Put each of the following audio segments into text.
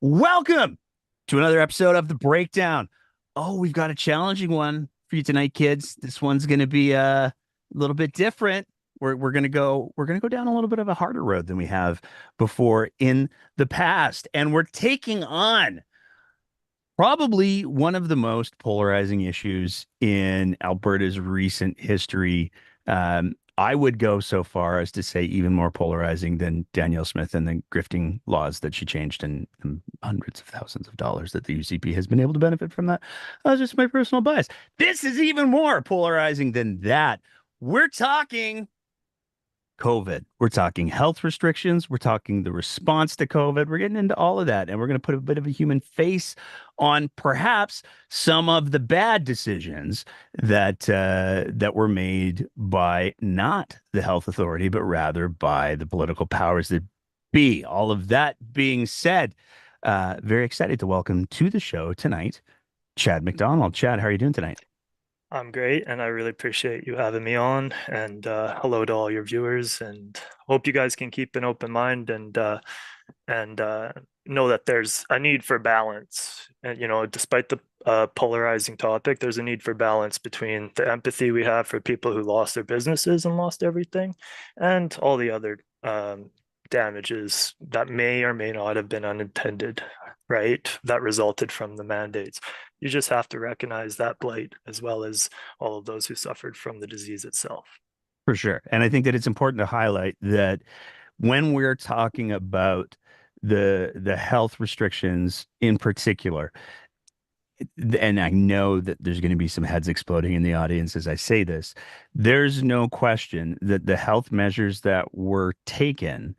Welcome to another episode of The Breakdown. Oh, we've got a challenging one for you tonight, kids. This one's going to be a little bit different. We're going to go down a little bit of a harder road than we have before in the past, and we're taking on probably one of the most polarizing issues in Alberta's recent history. I would go so far as to say even more polarizing than Danielle Smith and the grifting laws that she changed and hundreds of thousands of dollars that the UCP has been able to benefit from that. That's just my personal bias. This is even more polarizing than that. We're talking COVID. We're talking health restrictions. We're talking the response to COVID. We're getting into all of that. And we're going to put a bit of a human face on perhaps some of the bad decisions that were made by not the health authority, but rather by the political powers that be. All of that being said, very excited to welcome to the show tonight, Chad McDonald. Chad, how are you doing tonight? I'm great, and I really appreciate you having me on. And hello to all your viewers, and hope you guys can keep an open mind and know that there's a need for balance. And despite the polarizing topic, there's a need for balance between the empathy we have for people who lost their businesses and lost everything, and all the other damages that may or may not have been unintended, right? That resulted from the mandates. You just have to recognize that blight as well as all of those who suffered from the disease itself. For sure. And I think that it's important to highlight that when we're talking about the health restrictions in particular, and I know that there's going to be some heads exploding in the audience as I say this, there's no question that the health measures that were taken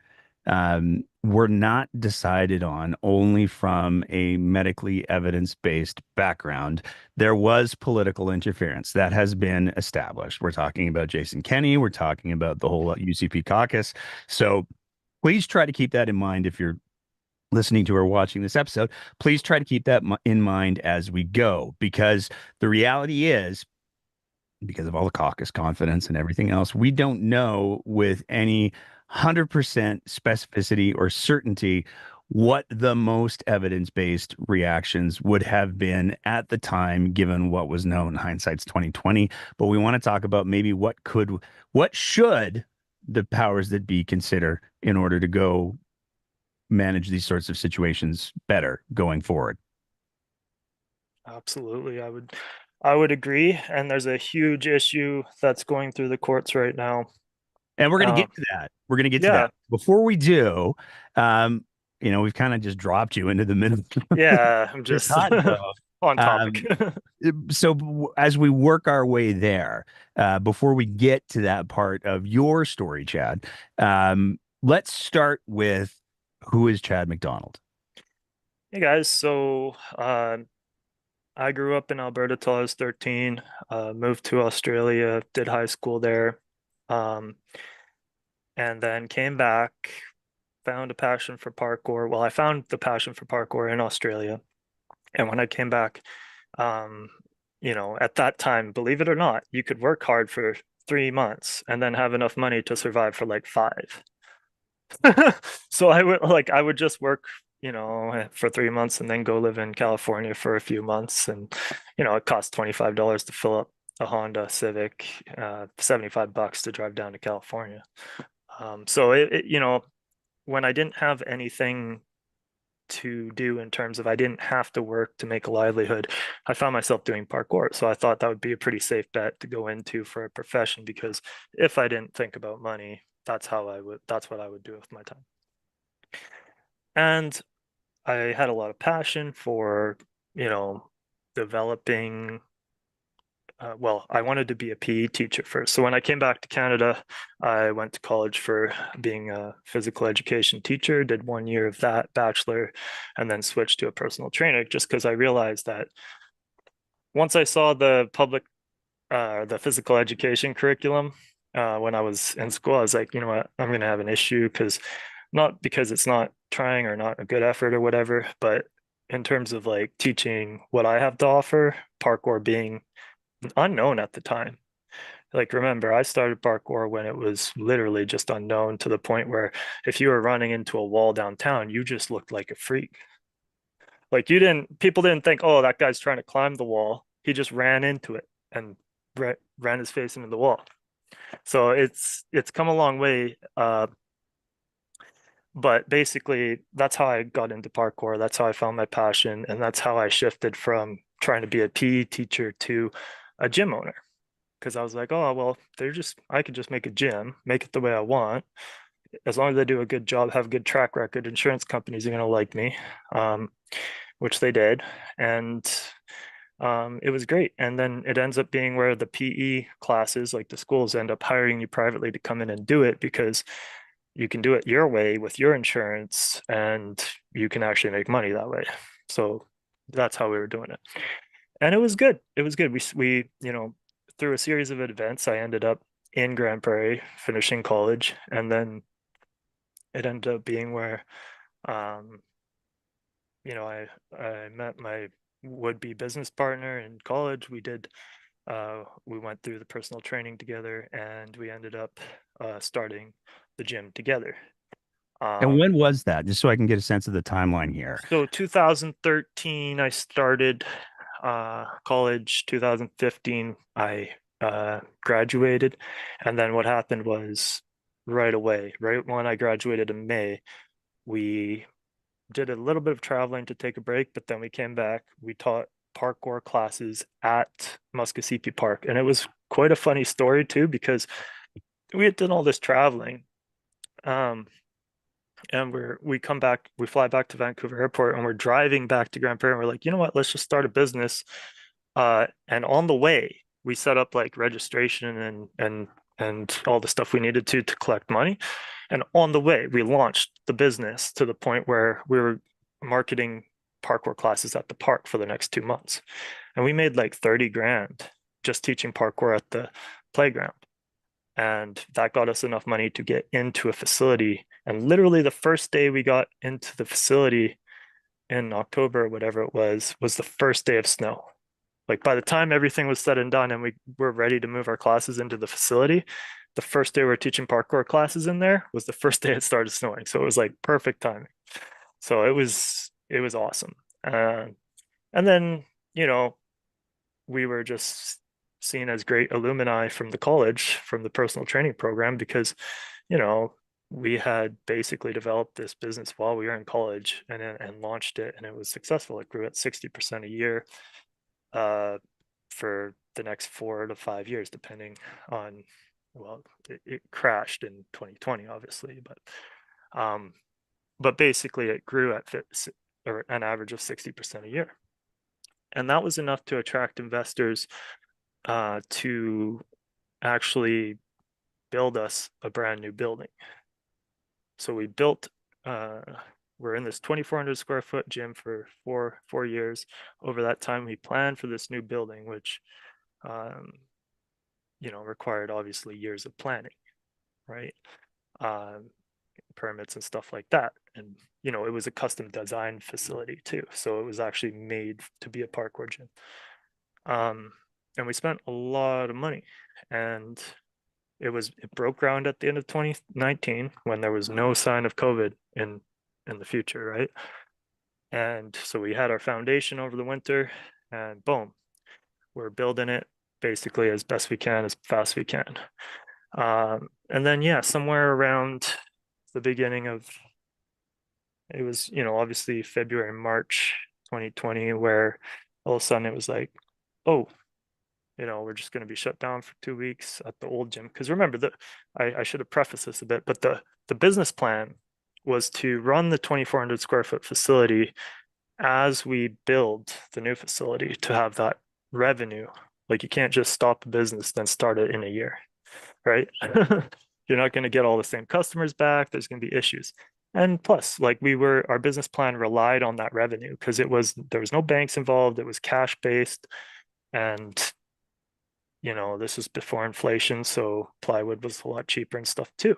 were not decided on only from a medically evidence-based background. There was political interference that has been established. We're talking about Jason Kenney. We're talking about the whole UCP caucus. So please try to keep that in mind if you're listening to or watching this episode. Please try to keep that in mind as we go, because the reality is, because of all the caucus confidence and everything else, we don't know with any 100% specificity or certainty what the most evidence-based reactions would have been at the time, given what was known. Hindsight's 2020. But we want to talk about maybe what should the powers that be consider in order to go manage these sorts of situations better going forward. Absolutely. I would agree. And there's a huge issue that's going through the courts right now. And we're going to Uh, get to that. We're going to get to that. yeah, Before we do, um, we've kind of just dropped you into the middle of yeah, I'm this just hot dog. on topic. Um, so as we work our way there, before we get to that part of your story, Chad, let's start with who is Chad McDonald? Hey guys, so I grew up in Alberta till I was 13, moved to Australia, did high school there, um, and then came back, found a passion for parkour. Well, I found the passion for parkour in Australia. And when I came back, um, at that time, believe it or not, you could work hard for 3 months and then have enough money to survive for like five. So I would just work, for 3 months and then go live in California for a few months. And, it cost $25 to fill up a Honda Civic, $75 to drive down to California. So when I didn't have anything to do in terms of I didn't have to work to make a livelihood, I found myself doing parkour. So I thought that would be a pretty safe bet to go into for a profession because if I didn't think about money, that's what I would do with my time. And I had a lot of passion for, you know, developing well, I wanted to be a PE teacher first. So when I came back to Canada, I went to college for being a physical education teacher, did 1 year of that bachelor, and then switched to a personal trainer just because I realized that once I saw the physical education curriculum when I was in school, I was like, you know what, I'm going to have an issue because not because it's not trying or not a good effort or whatever, but in terms of like teaching what I have to offer, parkour being unknown at the time. Like, remember, I started parkour when it was literally just unknown to the point where if you were running into a wall downtown, you just looked like a freak. Like people didn't think, oh, that guy's trying to climb the wall. He just ran into it and ran his face into the wall. So it's come a long way. But basically, that's how I got into parkour. That's how I found my passion, and that's how I shifted from trying to be a PE teacher to a gym owner. Because I was like, oh, well, I could just make a gym, make it the way I want. As long as I do a good job, have a good track record, insurance companies are going to like me, um, which they did. And it was great. And then it ends up being where the PE classes, like the schools, end up hiring you privately to come in and do it because you can do it your way with your insurance and you can actually make money that way. So that's how we were doing it. And it was good. It was good. Through a series of events, I ended up in Grand Prairie finishing college. And then it ended up being where, um, I met my would-be business partner in college. We went through the personal training together and we ended up starting the gym together. And Um, when was that? Just so I can get a sense of the timeline here. so 2013, I started college. 2015, I graduated. And then what happened was right away, right when I graduated in May, we did a little bit of traveling to take a break, but then we came back. We taught parkour classes at Muskogee Park. And it was quite a funny story too, because we had done all this traveling. Um, and we fly back to Vancouver Airport and we're driving back to Grand Prairie and we're like, you know what, let's just start a business. And on the way, we set up like registration and all the stuff we needed to collect money. And on the way, we launched the business to the point where we were marketing parkour classes at the park for the next 2 months. And we made like 30 grand just teaching parkour at the playground. And that got us enough money to get into a facility. And literally the first day we got into the facility in October or whatever it was the first day of snow. Like by the time everything was said and done and we were ready to move our classes into the facility, the first day we were teaching parkour classes in there was the first day it started snowing. So it was like perfect timing. So it was awesome. And then, you know, we were just seen as great alumni from the college, from the personal training program, because, you know, we had basically developed this business while we were in college and launched it, and it was successful. It grew at 60% a year uh, for the next 4 to 5 years, depending on, well, it crashed in 2020, obviously, but basically it grew at or an average of 60% a year. And that was enough to attract investors to actually build us a brand new building. So uh, we're in this 2,400 square foot gym for four years. Over that time, we planned for this new building, which, um, required obviously years of planning, right? Um, Permits and stuff like that. And, it was a custom design facility too. So it was actually made to be a parkour gym. Um, and we spent a lot of money and it broke ground at the end of 2019 when there was no sign of COVID in the future, right? And so we had our foundation over the winter and boom, we're building it basically as best we can, as fast as we can. And then yeah, somewhere around the beginning of it was, obviously February, March 2020, where all of a sudden it was like, oh, we're just going to be shut down for 2 weeks at the old gym. Because remember that I should have prefaced this a bit, but the business plan was to run the 2,400 square foot facility as we build the new facility to have that revenue. Like you can't just stop a business then start it in a year, right? You're not going to get all the same customers back. There's going to be issues. And plus, like our business plan relied on that revenue because there was no banks involved. It was cash based. And this was before inflation, so plywood was a lot cheaper and stuff too.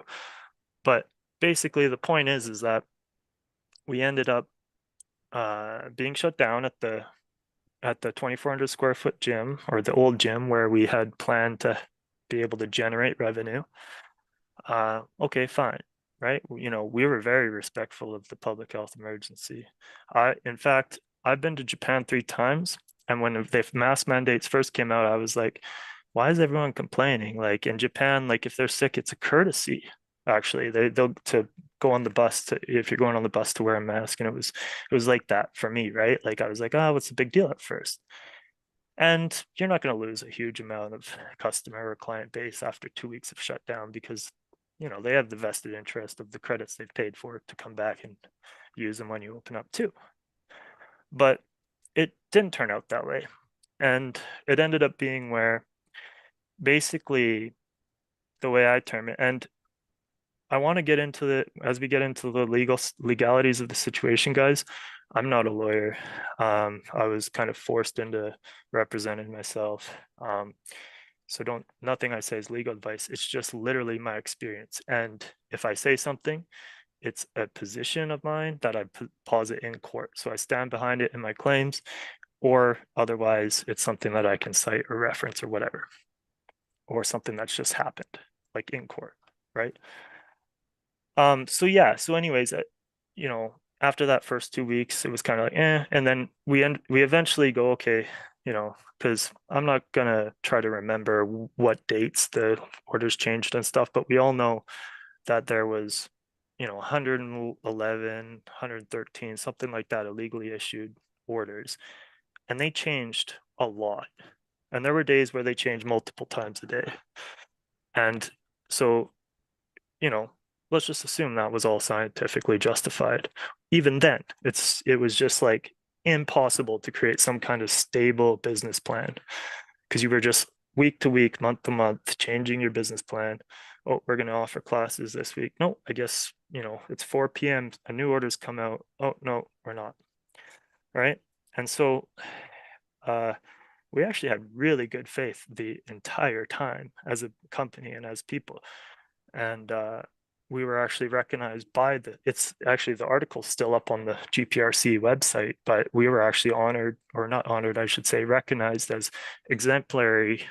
But basically, the point is that we ended up being shut down at the 2,400 square foot gym or the old gym where we had planned to be able to generate revenue. Okay, fine, right? We were very respectful of the public health emergency. In fact, I've been to Japan 3 times, and when the mask mandates first came out, I was like, why is everyone complaining? Like in Japan, like if they're sick, it's a courtesy. Actually, they'll to go on the bus to if you're going on the bus to wear a mask, and it was like that for me, right? Like I was like, oh, what's the big deal at first? And you're not going to lose a huge amount of customer or client base after 2 weeks of shutdown because, they have the vested interest of the credits they've paid for to come back and use them when you open up too. But it didn't turn out that way. And it ended up being where basically the way I term it, and I want to get into the as we get into the legalities of the situation, guys. I'm not a lawyer. I was kind of forced into representing myself. So don't nothing I say is legal advice. It's just literally my experience. And if I say something, it's a position of mine that I posit in court. So I stand behind it in my claims, or otherwise it's something that I can cite or reference or whatever, or something that's just happened, like in court, right? So yeah, so anyways, after that first 2 weeks, it was kind of like, and then we eventually go, okay, because I'm not gonna try to remember what dates the orders changed and stuff, but we all know that there was, 111, 113, something like that, illegally issued orders, and they changed a lot. And there were days where they changed multiple times a day. And so you know, let's just assume that was all scientifically justified. Even then, it was just like impossible to create some kind of stable business plan because you were just week to week, month to month, changing your business plan. Oh, we're going to offer classes this week. No, I guess, it's 4 p.m. A new order's come out. Oh, no, we're not. Right. And so uh, we actually had really good faith the entire time as a company and as people. And we were actually recognized by it's actually the article's still up on the GPRC website, but we were actually honored, or not honored, I should say, recognized as exemplary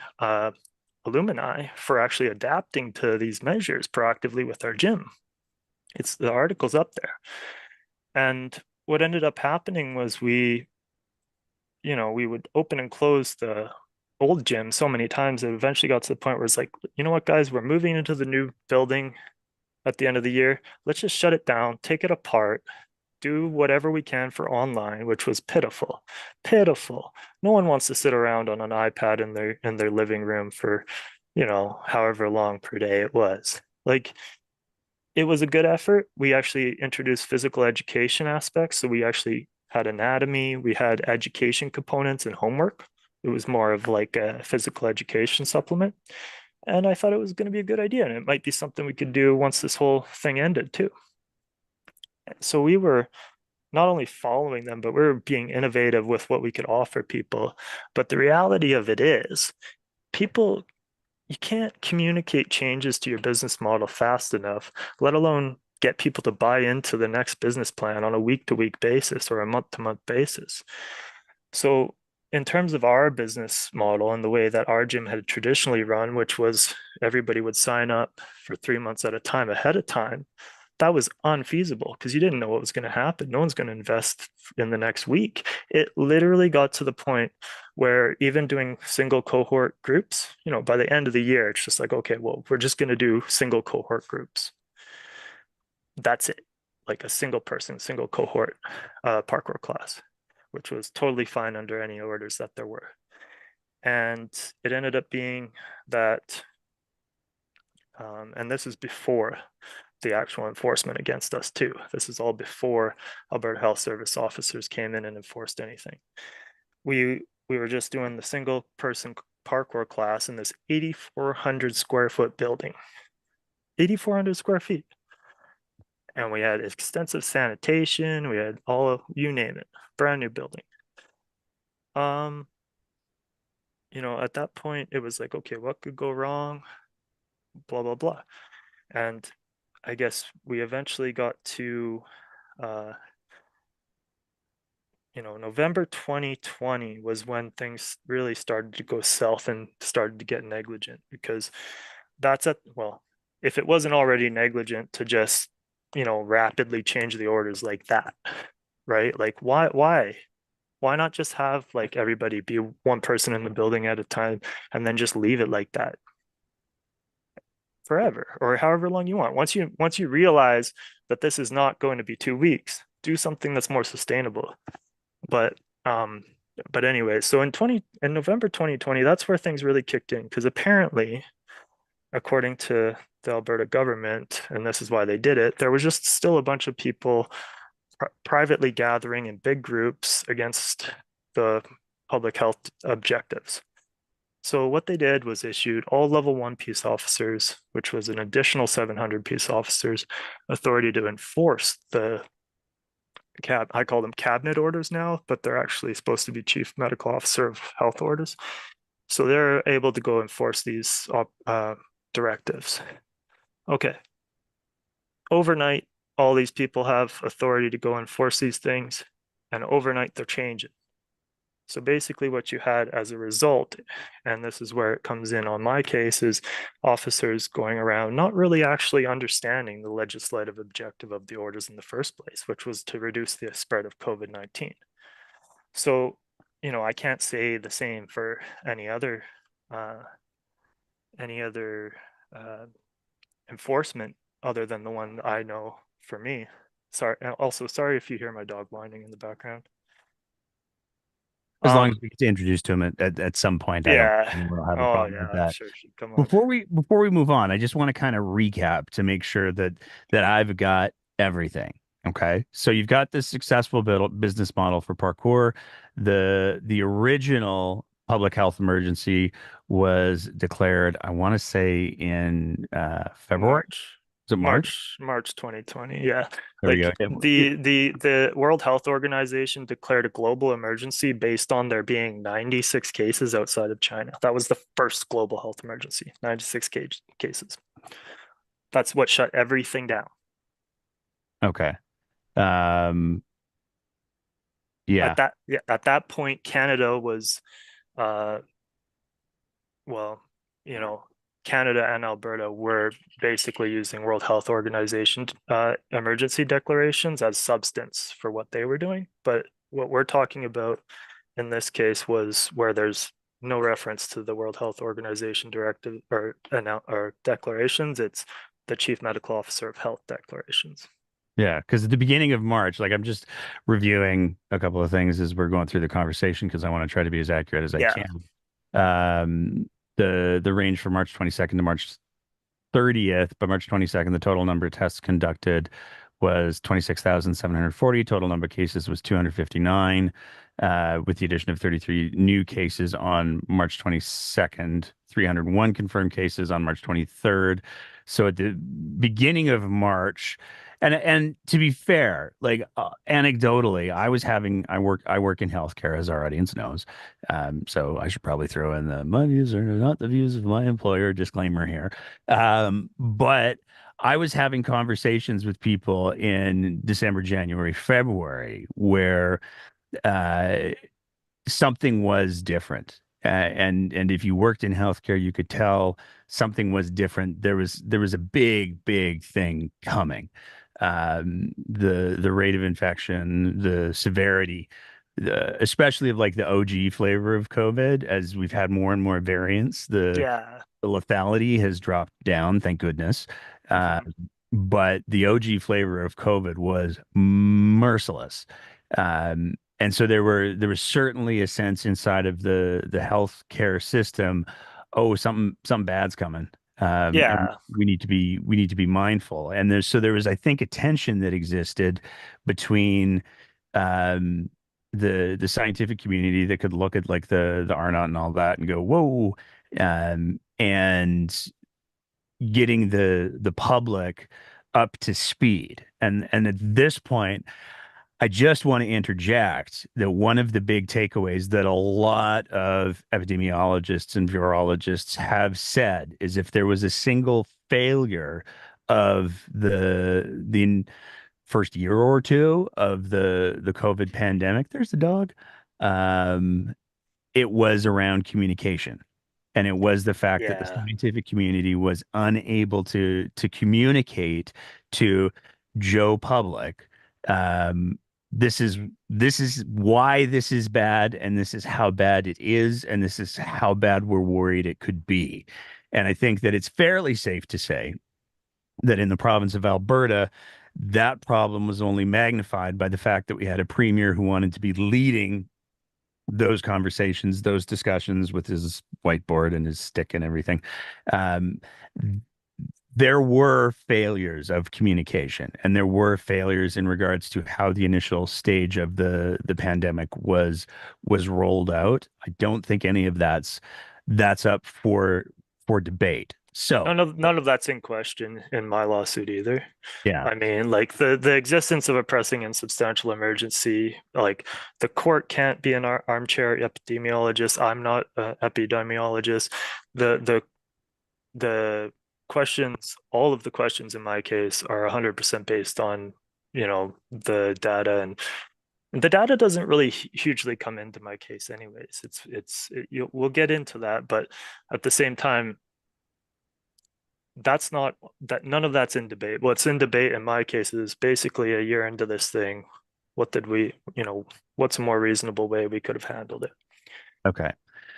alumni for actually adapting to these measures proactively with our gym. It's the article's up there. And what ended up happening was we would open and close the old gym so many times it eventually got to the point where it's like, you know what, guys, we're moving into the new building at the end of the year. Let's just shut it down, take it apart, do whatever we can for online, which was pitiful. Pitiful. No one wants to sit around on an iPad in their living room for, however long per day it was. Like it was a good effort. We actually introduced physical education aspects. So we actually had anatomy, we had education components and homework. It was more of like a physical education supplement. And I thought it was going to be a good idea. And it might be something we could do once this whole thing ended too. So we were not only following them, but we were being innovative with what we could offer people. But the reality of it is, people, you can't communicate changes to your business model fast enough, let alone get people to buy into the next business plan on a week to week basis or a month to month basis. So, in terms of our business model and the way that our gym had traditionally run, which was everybody would sign up for 3 months at a time ahead of time, that was unfeasible because you didn't know what was going to happen. No one's going to invest in the next week. It literally got to the point where even doing single cohort groups, by the end of the year, it's just like, okay, well, we're just going to do single cohort groups. That's it. Like a single person, single cohort parkour class, which was totally fine under any orders that there were. And it ended up being that, and this is before the actual enforcement against us too. This is all before Alberta Health Service officers came in and enforced anything. We were just doing the single person parkour class in this 8,400 square foot building, 8,400 square feet. And we had extensive sanitation. We had you name it, brand new building. Um, at that point, it was like, okay, what could go wrong? Blah, blah, blah. And I guess we eventually got to, uh, November 2020 was when things really started to go south and started to get negligent because well, if it wasn't already negligent to just, rapidly change the orders like that, right? Like, why? Why not just have like everybody be one person in the building at a time and then just leave it like that forever or however long you want? Once you realize that this is not going to be 2 weeks, do something that's more sustainable. But um but anyway, so in November 2020, that's where things really kicked in because apparently, according to the Alberta government, and this is why they did it, there was just still a bunch of people privately gathering in big groups against the public health objectives. So what they did was issued all level one peace officers, which was an additional 700 peace officers, authority to enforce the I call them cabinet orders now, but they're actually supposed to be chief medical officer of health orders. So they're able to go enforce these directives. Okay. Overnight, all these people have authority to go enforce these things, and overnight they're changing. So basically, what you had as a result, and this is where it comes in on my case, is officers going around not really actually understanding the legislative objective of the orders in the first place, which was to reduce the spread of COVID-19. So, I can't say the same for uh, any other uh, enforcement other than the one I know for me. Sorry. Also, sorry if you hear my dog whining in the background. As long as Um, we get to introduce to him at some point, yeah. we don't have a Oh problem yeah, with I'm that. sure she'd come on. Before we move on, I just want to kind of recap to make sure that I've got everything. Okay. So you've got this successful business model for parkour. The original public health emergency was declared, I want to say in February. March, Was it March? March 2020. Yeah. There we Like go. the World Health Organization declared a global emergency based on there being 96 cases outside of China. That was the first global health emergency, 96 cases. That's what shut everything down. Okay. Um, At yeah. that yeah, at that point, Canada was uh well, you know, Canada and Alberta were basically using World Health Organization emergency declarations as substance for what they were doing. But what we're talking about in this case was where there's no reference to the World Health Organization directive or declarations. It's the Chief Medical Officer of Health declarations. Yeah, because at the beginning of March, like I'm just reviewing a couple of things as we're going through the conversation because I want to try to be as accurate as I Yeah. can. The range from March 22nd to March 30th, by March 22nd, the total number of tests conducted was 26,740. Total number of cases was 259, with the addition of 33 new cases on March 22nd, 301 confirmed cases on March 23rd. So at the beginning of March, and to be fair, like anecdotally, I work in healthcare, as our audience knows. So I should probably throw in the my views are not the views of my employer disclaimer here. But I was having conversations with people in December, January, February, where uh, something was different. And if you worked in healthcare, you could tell something was different. There was a big thing coming. The rate of infection, the severity, especially of like the OG flavor of COVID, as we've had more and more variants, Yeah. the lethality has dropped down, thank goodness. Uh, Mhm. but the OG flavor of COVID was merciless. And so there was certainly a sense inside of the healthcare system, oh, something bad's coming. And Yeah. we need to be mindful. And there was, I think, a tension that existed between um the scientific community that could look at like the R naught and all that and go, whoa, and getting the public up to speed. And at this point, I just want to interject that one of the big takeaways that a lot of epidemiologists and virologists have said is if there was a single failure of the first year or two of the COVID pandemic, there's the dog. Um, it was around communication. And it was the fact that the Yeah. scientific community was unable to communicate to Joe Public, um, this is this is why this is bad, and this is how bad it is, and this is how bad we're worried it could be. And I think that it's fairly safe to say that in the province of Alberta, that problem was only magnified by the fact that we had a premier who wanted to be leading those conversations, those discussions with his whiteboard and his stick and everything. Um, there were failures of communication, and there were failures in regards to how the initial stage of the pandemic was rolled out. I don't think any of that's up for debate. So None of that's in question in my lawsuit either. yeah, I mean, like the existence of a pressing and substantial emergency, like the court can't be an armchair epidemiologist. I'm not an epidemiologist. The the questions, all of the questions in my case are 100% based on, the data, and the data doesn't really hugely come into my case anyways. We'll get into that, but at the same time, that's not that none of that's in debate. What's in debate in my case is basically a year into this thing. What did we, what's a more reasonable way we could have handled it? okay.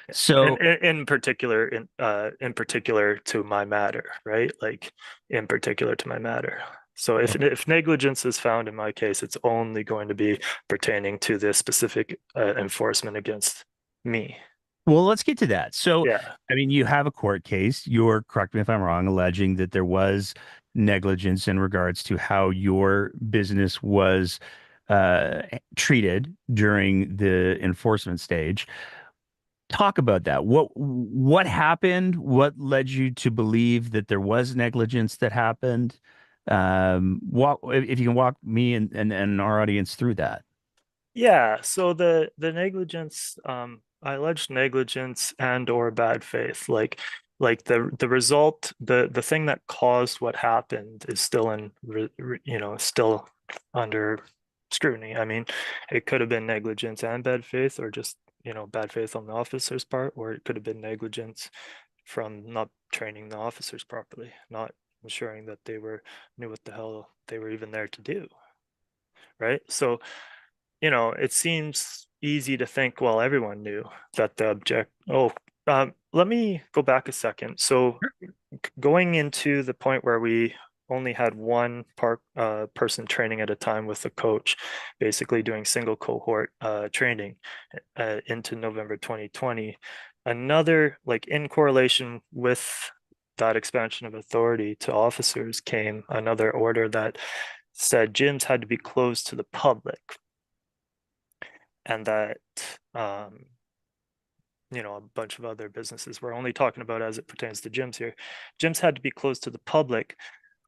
And So in particular to my matter, right? Like in particular to my matter. So if negligence is found in my case, it's only going to be pertaining to this specific enforcement against me. well, let's get to that. So, Yeah. I mean, you have a court case. You're, correct me if I'm wrong, alleging that there was negligence in regards to how your business was treated during the enforcement stage. Talk about that. What happened? What led you to believe that there was negligence that happened? Walk if you can walk me and our audience through that. Yeah, so the negligence, I alleged negligence and or bad faith. Like the result, the thing that caused what happened is still still under scrutiny. I mean, it could have been negligence and bad faith, or just, bad faith on the officer's part, or it could have been negligence from not training the officers properly, not ensuring that they were knew what the hell they were even there to do, right? So it seems easy to think, well, everyone knew that the object. Oh, let me go back a second. So going into the point where we only had one person training at a time with a coach, basically doing single cohort training into November 2020. Another, like in correlation with that expansion of authority to officers, came another order that said gyms had to be closed to the public, and that um, a bunch of other businesses. We're only talking about as it pertains to gyms here. Gyms had to be closed to the public,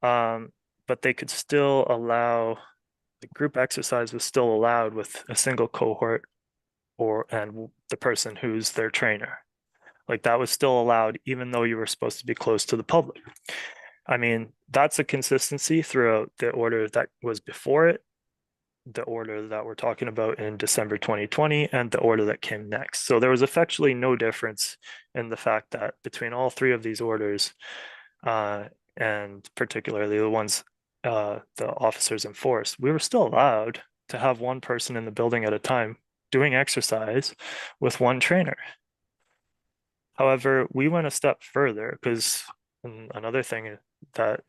um, but they could still allow, the group exercise was still allowed with a single cohort and the person who's their trainer. Like that was still allowed, even though you were supposed to be closed to the public. I mean, that's a consistency throughout the order that was before it, the order that we're talking about in December 2020, and the order that came next. So there was effectively no difference in the fact that between all three of these orders, and particularly the ones the officers enforced, we were still allowed to have one person in the building at a time doing exercise with one trainer. However, we went a step further because another thing that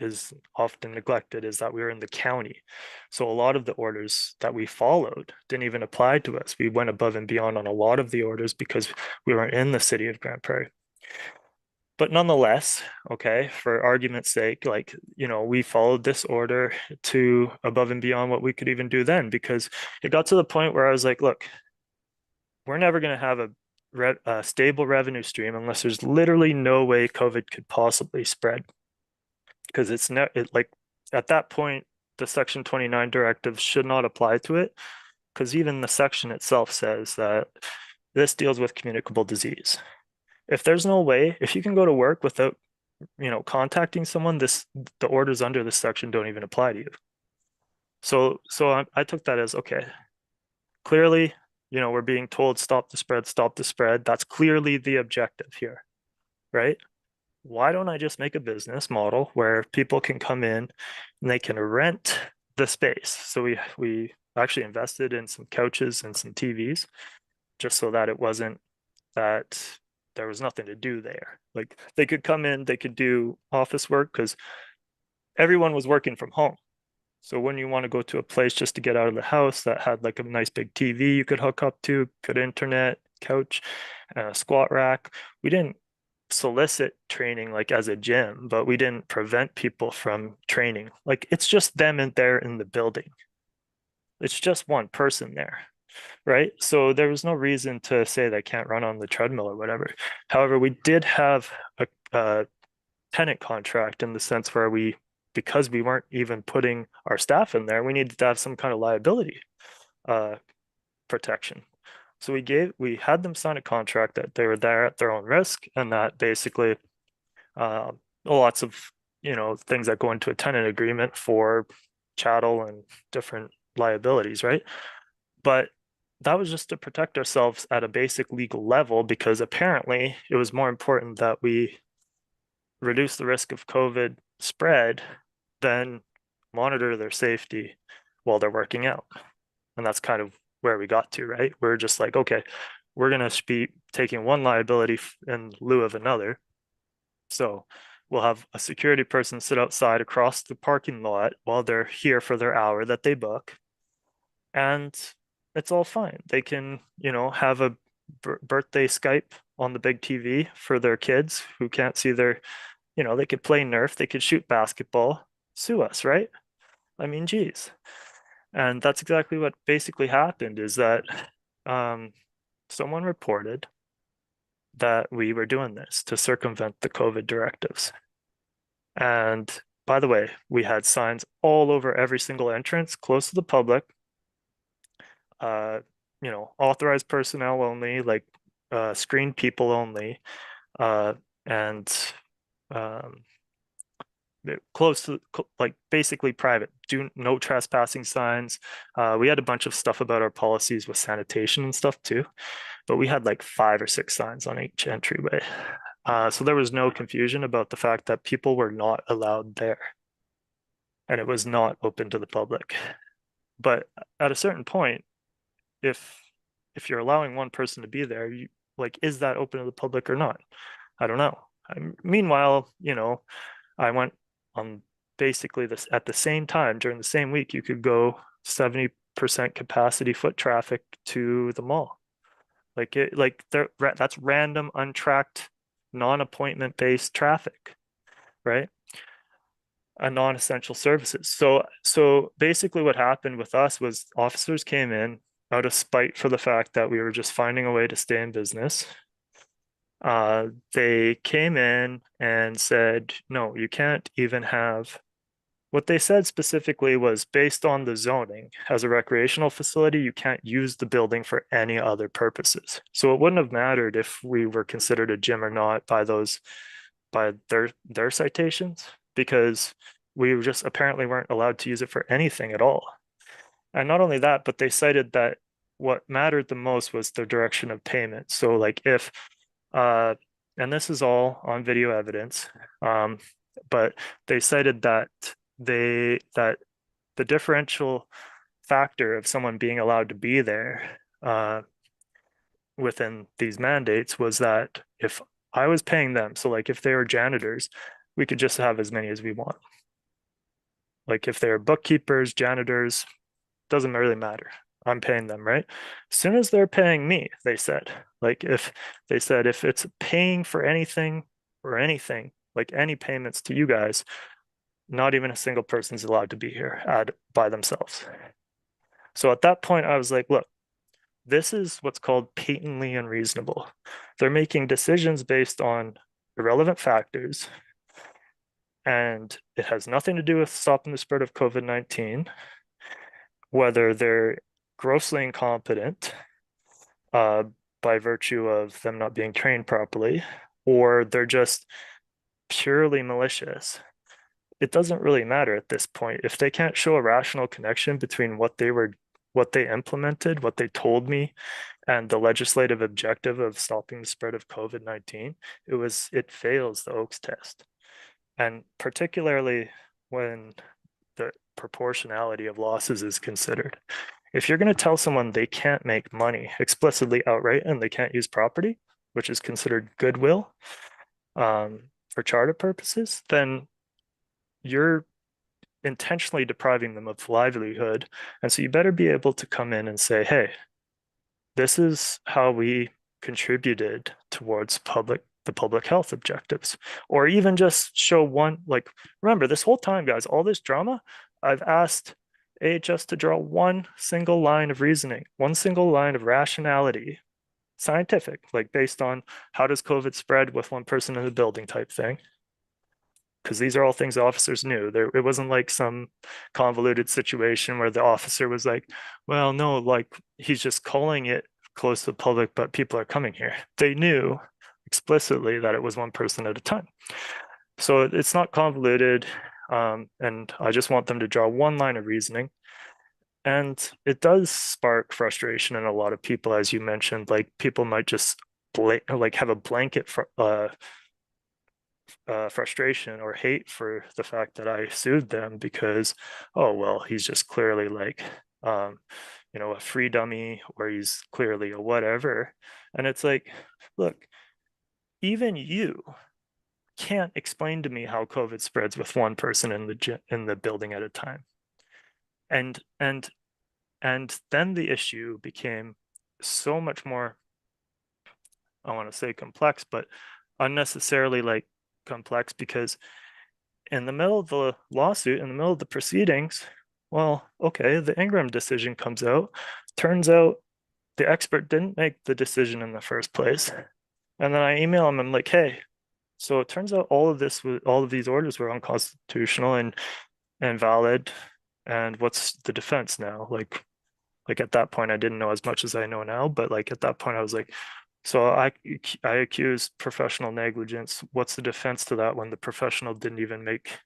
is often neglected is that we were in the county. So a lot of the orders that we followed didn't even apply to us. We went above and beyond on a lot of the orders because we were in the city of Grand Prairie. But nonetheless, okay, for argument's sake, like, we followed this order to above and beyond what we could even do then, because it got to the point where I was like, look, we're never going to have a stable revenue stream unless there's literally no way COVID could possibly spread. Because like at that point, the Section 29 directive should not apply to it, because even the section itself says that this deals with communicable disease. If there's no way, if you can go to work without, contacting someone, the orders under this section don't even apply to you. So I took that as, okay, clearly, we're being told stop the spread, stop the spread. That's clearly the objective here, right? Why don't I just make a business model where people can come in and they can rent the space? So we actually invested in some couches and some TVs just so that it wasn't that there was nothing to do there. Like they could come in, they could do office work because everyone was working from home. So when you want to go to a place just to get out of the house that had like a nice big TV you could hook up to, good internet, couch, and a squat rack, we didn't solicit training like as a gym, but we didn't prevent people from training. Like it's just them in there in the building. It's just one person there, right? So there was no reason to say they can't run on the treadmill or whatever. However, we did have a tenant contract in the sense where because we weren't even putting our staff in there, we needed to have some kind of liability uh, protection. So we had them sign a contract that they were there at their own risk, and that basically uh, lots of things that go into a tenant agreement for chattel and different liabilities, right? But that was just to protect ourselves at a basic legal level because apparently it was more important that we reduce the risk of COVID spread than monitor their safety while they're working out. And that's kind of where we got to, right? We're just like, okay, we're going to be taking one liability in lieu of another. So we'll have a security person sit outside across the parking lot while they're here for their hour that they book. And it's all fine. They can, have a birthday Skype on the big TV for their kids who can't see they could play Nerf, they could shoot basketball, sue us, right? I mean, geez. And that's exactly what basically happened is that um, someone reported that we were doing this to circumvent the COVID directives. And by the way, we had signs all over every single entrance, close to the public, uh, authorized personnel only, like screened people only, uh, and um, close to like basically private. Do no trespassing signs. We had a bunch of stuff about our policies with sanitation and stuff too, but we had like 5 or 6 signs on each entryway. So there was no confusion about the fact that people were not allowed there, and it was not open to the public. But at a certain point, if you're allowing one person to be there, you like, is that open to the public or not? I don't know. Meanwhile, I went on basically this at the same time during the same week, you could go 70% capacity foot traffic to the mall. That's random, untracked, non-appointment based traffic, right? Non-essential services. So basically what happened with us was officers came in out of spite for the fact that we were just finding a way to stay in business. They came in and said, no, you can't even have what they said specifically was based on the zoning as a recreational facility, you can't use the building for any other purposes. So it wouldn't have mattered if we were considered a gym or not by their citations because we just apparently weren't allowed to use it for anything at all. And not only that, but they cited that what mattered the most was the direction of payment. So like if uh and this is all on video evidence, but they cited that the differential factor of someone being allowed to be there within these mandates was that if I was paying them, so like if they were janitors, we could just have as many as we want. Like if they're bookkeepers, janitors, doesn't really matter. I'm paying them, right? As soon as they're paying me, they said, like if it's paying for anything or anything, like any payments to you guys, not even a single person is allowed to be here by themselves. So at that point, I was like, look, this is what's called patently unreasonable. They're making decisions based on irrelevant factors, and it has nothing to do with stopping the spread of COVID-19, whether they're grossly incompetent uh, by virtue of them not being trained properly, or they're just purely malicious. It doesn't really matter at this point. If they can't show a rational connection between what they implemented, what they told me, and the legislative objective of stopping the spread of COVID-19, it fails the Oakes test. And particularly when the proportionality of losses is considered. If you're going to tell someone they can't make money explicitly outright and they can't use property, which is considered goodwill for charter purposes, then you're intentionally depriving them of livelihood. And so you better be able to come in and say, hey, this is how we contributed towards the public health objectives, or even just show one, like, remember this whole time, guys, all this drama, I've asked AHS to draw one single line of reasoning, one single line of rationality, scientific, like based on how does COVID spread with one person in the building type thing. Because these are all things the officers knew. It wasn't like some convoluted situation where the officer was like, well, no, like he's just calling it close to the public, but people are coming here. They knew explicitly that it was one person at a time. So it's not convoluted. And I just want them to draw one line of reasoning. And it does spark frustration in a lot of people, as you mentioned. Like people might just like have a blanket frustration or hate for the fact that I sued them because, oh, well, he's just clearly like, a free dummy or he's clearly a whatever. And it's like, look, even you can't explain to me how COVID spreads with one person in the building at a time. And and and then the issue became so much more, I want to say complex, but unnecessarily like complex because in the middle of the lawsuit, in the middle of the proceedings, well, okay, the Ingram decision comes out. Turns out the expert didn't make the decision in the first place. And then I email him, I'm like, hey, so it turns out all of these orders were unconstitutional and valid. And what's the defense now? Like at that point, I didn't know as much as I know now, but like at that point, I was like, so I accuse professional negligence. What's the defense to that when the professional didn't even make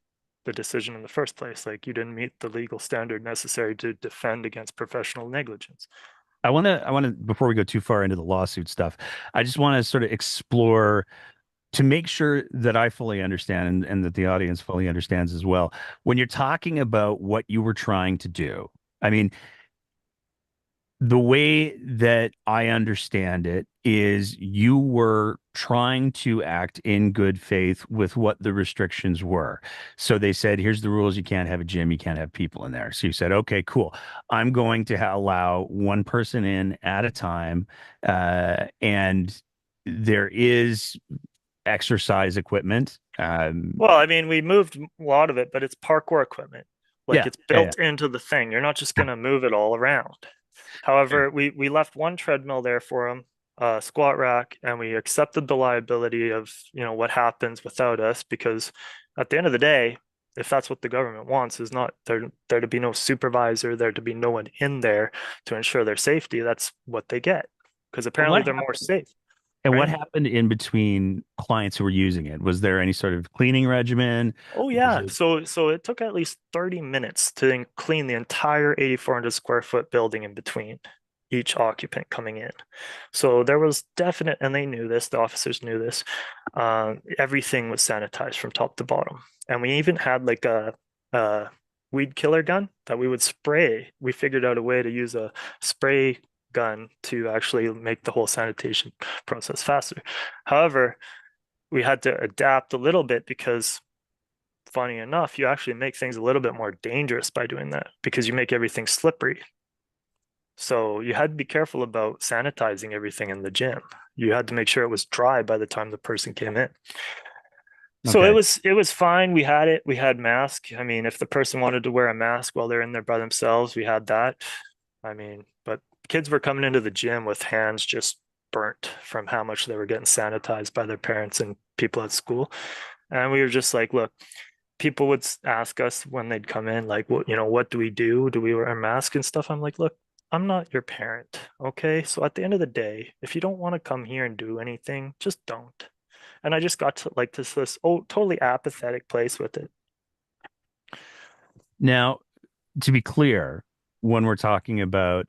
the decision in the first place? Like you didn't meet the legal standard necessary to defend against professional negligence. Before we go too far into the lawsuit stuff, I just want to sort of explore to make sure that I fully understand and that the audience fully understands as well. When you're talking about what you were trying to do, I mean, the way that I understand it is you were trying to act in good faith with what the restrictions were. So they said, here's the rules. You can't have a gym. You can't have people in there. So you said, okay, cool. I'm going to allow one person in at a time. And there is exercise equipment. Well, I mean, we moved a lot of it, but it's parkour equipment. Like Yeah, it's yeah, yeah. built into the thing. You're not just going to move it all around. However, we left one treadmill there for him, a squat rack, and we accepted the liability of, what happens without us because at the end of the day, if that's what the government wants, is not there to be no supervisor, there to be no one in there to ensure their safety, that's what they get. Because And apparently what they're more safe, And what right? happened in between clients who were using it? Was there any sort of cleaning regimen? Oh Was yeah. it So it took at least 30 minutes to clean the entire 8,400 square foot building in between each occupant coming in. So there was definite, and they knew this, the officers knew this. Everything was sanitized from top to bottom. And we even had like a weed killer gun that we would spray. We figured out a way to use a spray gun to actually make the whole sanitation process faster. However, we had to adapt a little bit because funny enough, you actually make things a little bit more dangerous by doing that because you make everything slippery. So you had to be careful about sanitizing everything in the gym. You had to make sure it was dry by the time the person came in. So it okay? was it was fine. We had it. We had mask. I mean, if the person wanted to wear a mask while they're in there by themselves, we had that. I mean, but kids were coming into the gym with hands just burnt from how much they were getting sanitized by their parents and people at school. And we were just like, look, people would ask us when they'd come in, like, what do we do? Do we wear a mask and stuff? I'm like, look, I'm not your parent. Okay. So at the end of the day, if you don't want to come here and do anything, just don't. And I just got to like this totally apathetic place with it. Now, to be clear, when we're talking about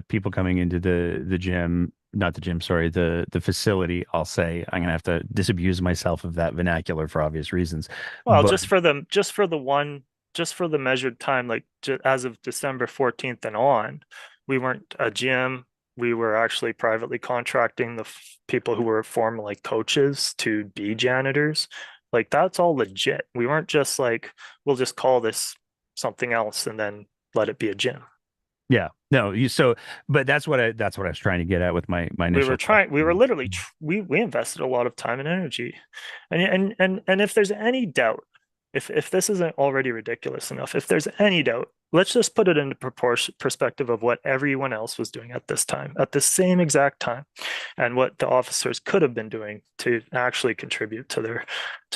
people coming into the gym, not the gym, sorry, the facility, I'll say I'm gonna have to disabuse myself of that vernacular for obvious reasons. Well, But just for the one just for the measured time, like as of December 14th and on, we weren't a gym. We were actually privately contracting the people who were formerly coaches to be janitors. Like that's all legit. We weren't just like, we'll just call this something else and then let it be a gym. Yeah. No, but that's what I was trying to get at with my initial We were question. literally we invested a lot of time and energy. And if there's any doubt, if this isn't already ridiculous enough, if there's any doubt, let's just put it into proportion perspective of what everyone else was doing at this time, at the same exact time, and what the officers could have been doing to actually contribute to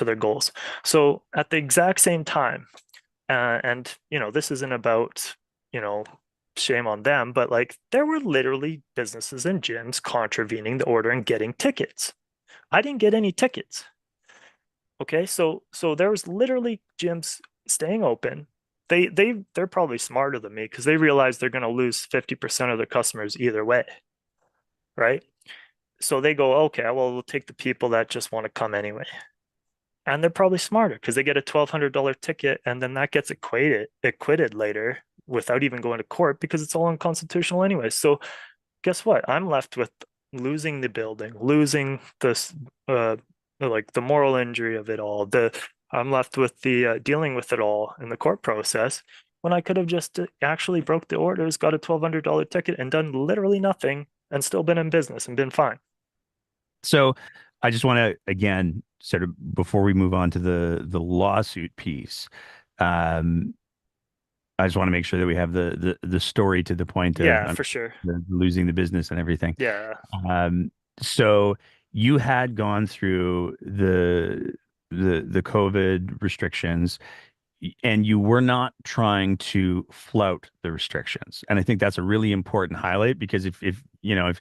their goals. So at the exact same time, and this isn't about, you know, shame on them, but like there were literally businesses and gyms contravening the order and getting tickets. I didn't get any tickets. Okay, so there was literally gyms staying open. They're probably smarter than me because they realize they're going to lose 50% of their customers either way, right? So they go, okay, well, we'll take the people that just want to come anyway. And they're probably smarter because they get a $1,200 ticket and then that gets acquitted later without even going to court because it's all unconstitutional anyway. So guess what? I'm left with losing the building, losing this, like the moral injury of it all. I'm left with the dealing with it all in the court process when I could have just actually broke the orders, got a $1,200 ticket, and done literally nothing and still been in business and been fine. So I just want to again sort of before we move on to the lawsuit piece, um, I just want to make sure that we have the story to the point of Yeah, for sure. losing the business and everything. Yeah. So you had gone through the COVID restrictions and you were not trying to flout the restrictions. And I think that's a really important highlight because if you know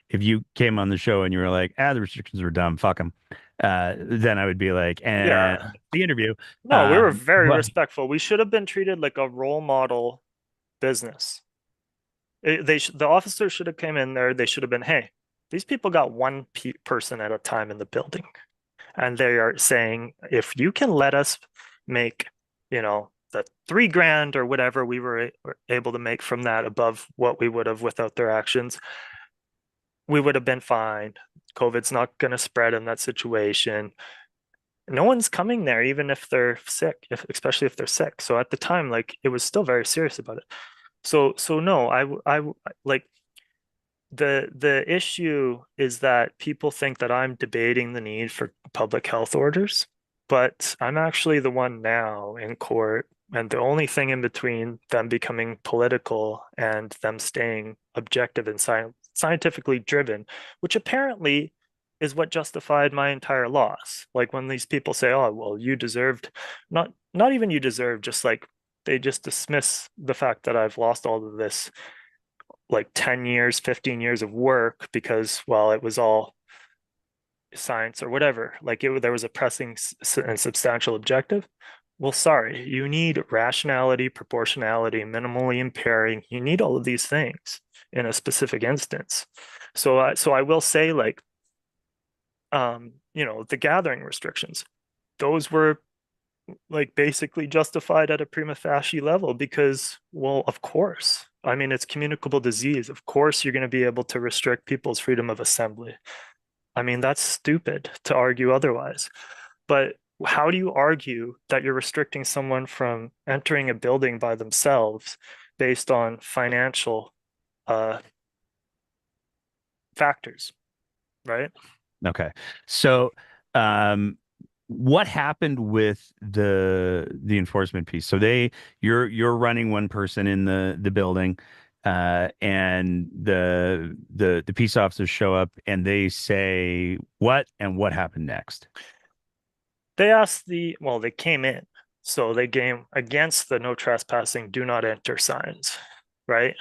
if you came on the show and you were like, the restrictions were dumb, fuck them, then I would be like, Yeah. the interview. No, we were very But respectful. We should have been treated like a role model business. The officers should have came in there. They should have been, hey, these people got one person at a time in the building, and they are saying, if you can let us make, the 3 grand or whatever we were able to make from that above what we would have without their actions, we would have been fine. COVID's not going to spread in that situation. No one's coming there, even if they're sick, especially if they're sick. So at the time, like it was still very serious about it. So no, like the issue is that people think that I'm debating the need for public health orders, but I'm actually the one now in court, and the only thing in between them becoming political and them staying objective and scientifically driven, which apparently is what justified my entire loss. Like when these people say, "Oh, well, you deserved," not even you deserve, just like they just dismiss the fact that I've lost all of this like 10 years, 15 years of work because, well, it was all science or whatever. Like there was a pressing and substantial objective. Well, sorry, you need rationality, proportionality, minimally impairing. You need all of these things in a specific instance. So I will say, like, the gathering restrictions, those were like basically justified at a prima facie level because, well, of course. I mean, it's communicable disease. Of course, you're going to be able to restrict people's freedom of assembly. I mean, that's stupid to argue otherwise. But how do you argue that you're restricting someone from entering a building by themselves based on financial uh, factors, right? okay. So, um, what happened with the enforcement piece? So you're running one person in the building, and the peace officers show up and they say what and what happened next? They came in. So they came against the no trespassing, do not enter signs, right?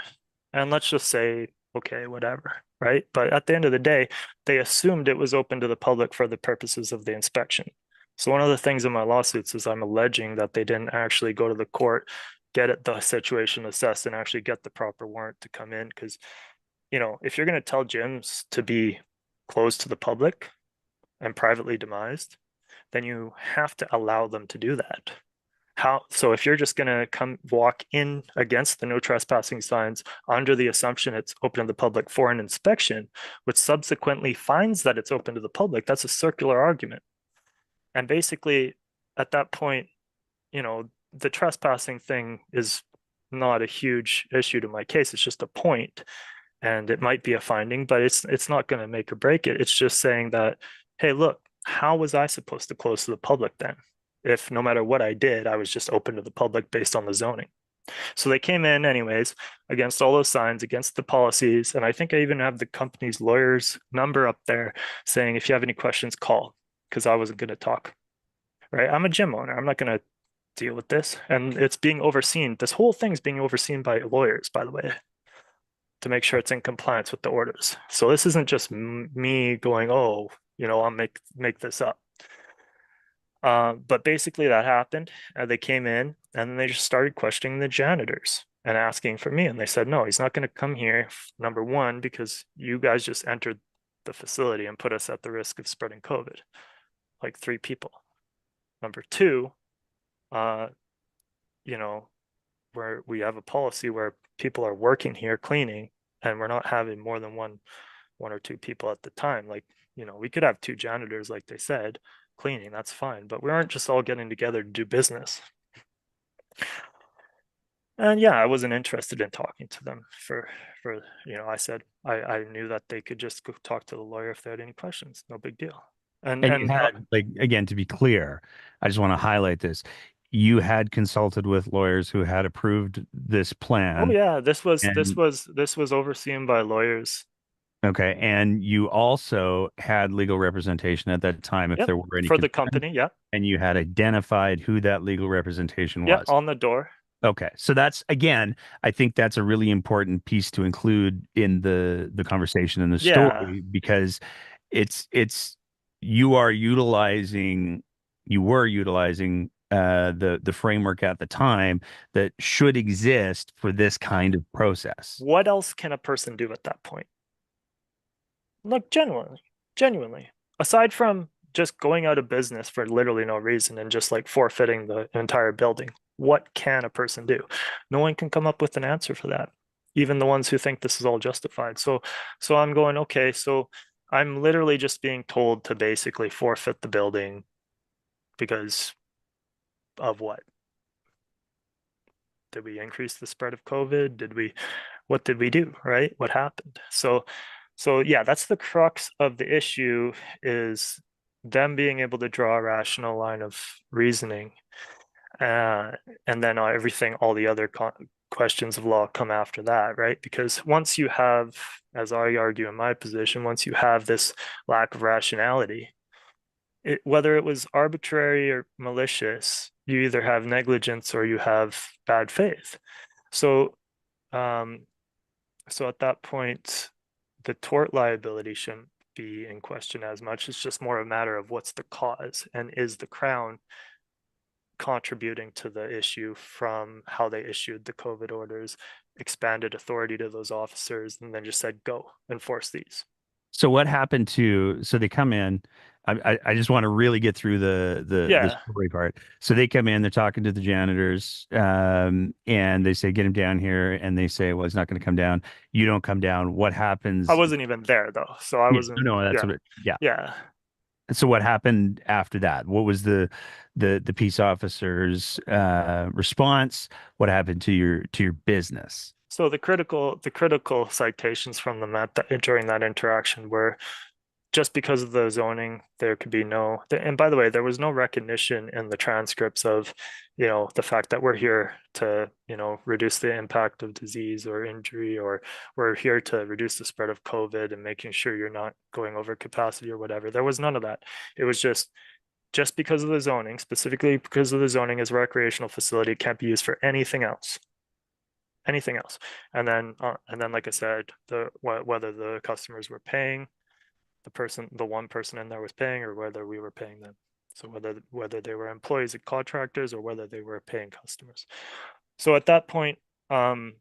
And let's just say, okay, whatever, right? But at the end of the day, they assumed it was open to the public for the purposes of the inspection. So one of the things in my lawsuits is I'm alleging that they didn't actually go to the court, the situation assessed, and actually get the proper warrant to come in. Because, if you're going to tell gyms to be closed to the public and privately demised, then you have to allow them to do that. So if you're just going to come walk in against the no trespassing signs under the assumption it's open to the public for an inspection, which subsequently finds that it's open to the public, that's a circular argument. And basically, at that point, the trespassing thing is not a huge issue to my case. It's just a point, and it might be a finding, but it's not going to make or break it. It's just saying that, hey, look, how was I supposed to close to the public then? If no matter what I did, I was just open to the public based on the zoning. So they came in anyways against all those signs, against the policies. And I think I even have the company's lawyer's number up there saying, if you have any questions, call, because I wasn't going to talk. Right. I'm a gym owner. I'm not going to deal with this. And it's being overseen. This whole thing's being overseen by lawyers, by the way, to make sure it's in compliance with the orders. So this isn't just me going, oh, I'll make this up. But basically that happened. They came in and then they just started questioning the janitors and asking for me. And they said, no, he's not going to come here. Number one, because you guys just entered the facility and put us at the risk of spreading COVID, like 3 people. Number two, uh, where we have a policy where people are working here cleaning and we're not having more than one or 2 people at the time. Like, we could have 2 janitors, like they said, cleaning, that's fine, but we aren't just all getting together to do business. And yeah, I wasn't interested in talking to them I said I knew that they could just go talk to the lawyer if they had any questions. No big deal. And you had, like, again, to be clear, I just want to highlight this. You had consulted with lawyers who had approved this oh plan. yeah, And this was overseen by lawyers. okay, and you also had legal representation at that time if Yep, there were any for the concerns, company. Yep, and you had identified who that legal representation yep, was. on the door. Okay. So that's, again, I think that's a really important piece to include in the conversation and the Yeah. story, because it's you are utilizing you were utilizing the framework at the time that should exist for this kind of process. What else can a person do at that point? Look, genuinely, aside from just going out of business for literally no reason and just like forfeiting the entire building, what can a person do? No one can come up with an answer for that, even the ones who think this is all justified. So I'm going, okay, so I'm literally just being told to basically forfeit the building because of what? Did we increase the spread of COVID? What did we do, right? What happened? So yeah, that's the crux of the issue, is them being able to draw a rational line of reasoning. Uh, and then all the other questions of law come after that, right? Because once you have, as I argue in my position, once you have this lack of rationality, whether it was arbitrary or malicious, you either have negligence or you have bad faith. So, um, so at that point, the tort liability shouldn't be in question as much. It's just more a matter of what's the cause, and is the Crown contributing to the issue from how they issued the COVID orders, expanded authority to those officers, and then just said, go enforce these. So what happened to, so they come in, I just want to really get through the Yeah, story part. So they come in, they're talking to the janitors, and they say, get him down here. And they say, well, he's not going to come down. You don't come down. What I happens? wasn't even there though, so I Yeah, wasn't. no, that's Yeah, what yeah. yeah. So what happened after that? What was the peace officer's response? What happened to your business? So the critical citations from them during that interaction were, just because of the zoning, there could be no, and by the way, there was no recognition in the transcripts of, the fact that we're here to, reduce the impact of disease or injury, or we're here to reduce the spread of COVID and making sure you're not going over capacity or whatever. There was none of that. It was just because of the zoning, specifically because of the zoning as a recreational facility, it can't be used for anything else. Anything else. And then, like I said, whether the customers were paying, the one person in there was paying, or whether we were paying them. So whether they were employees and contractors or whether they were paying customers. So at that point, my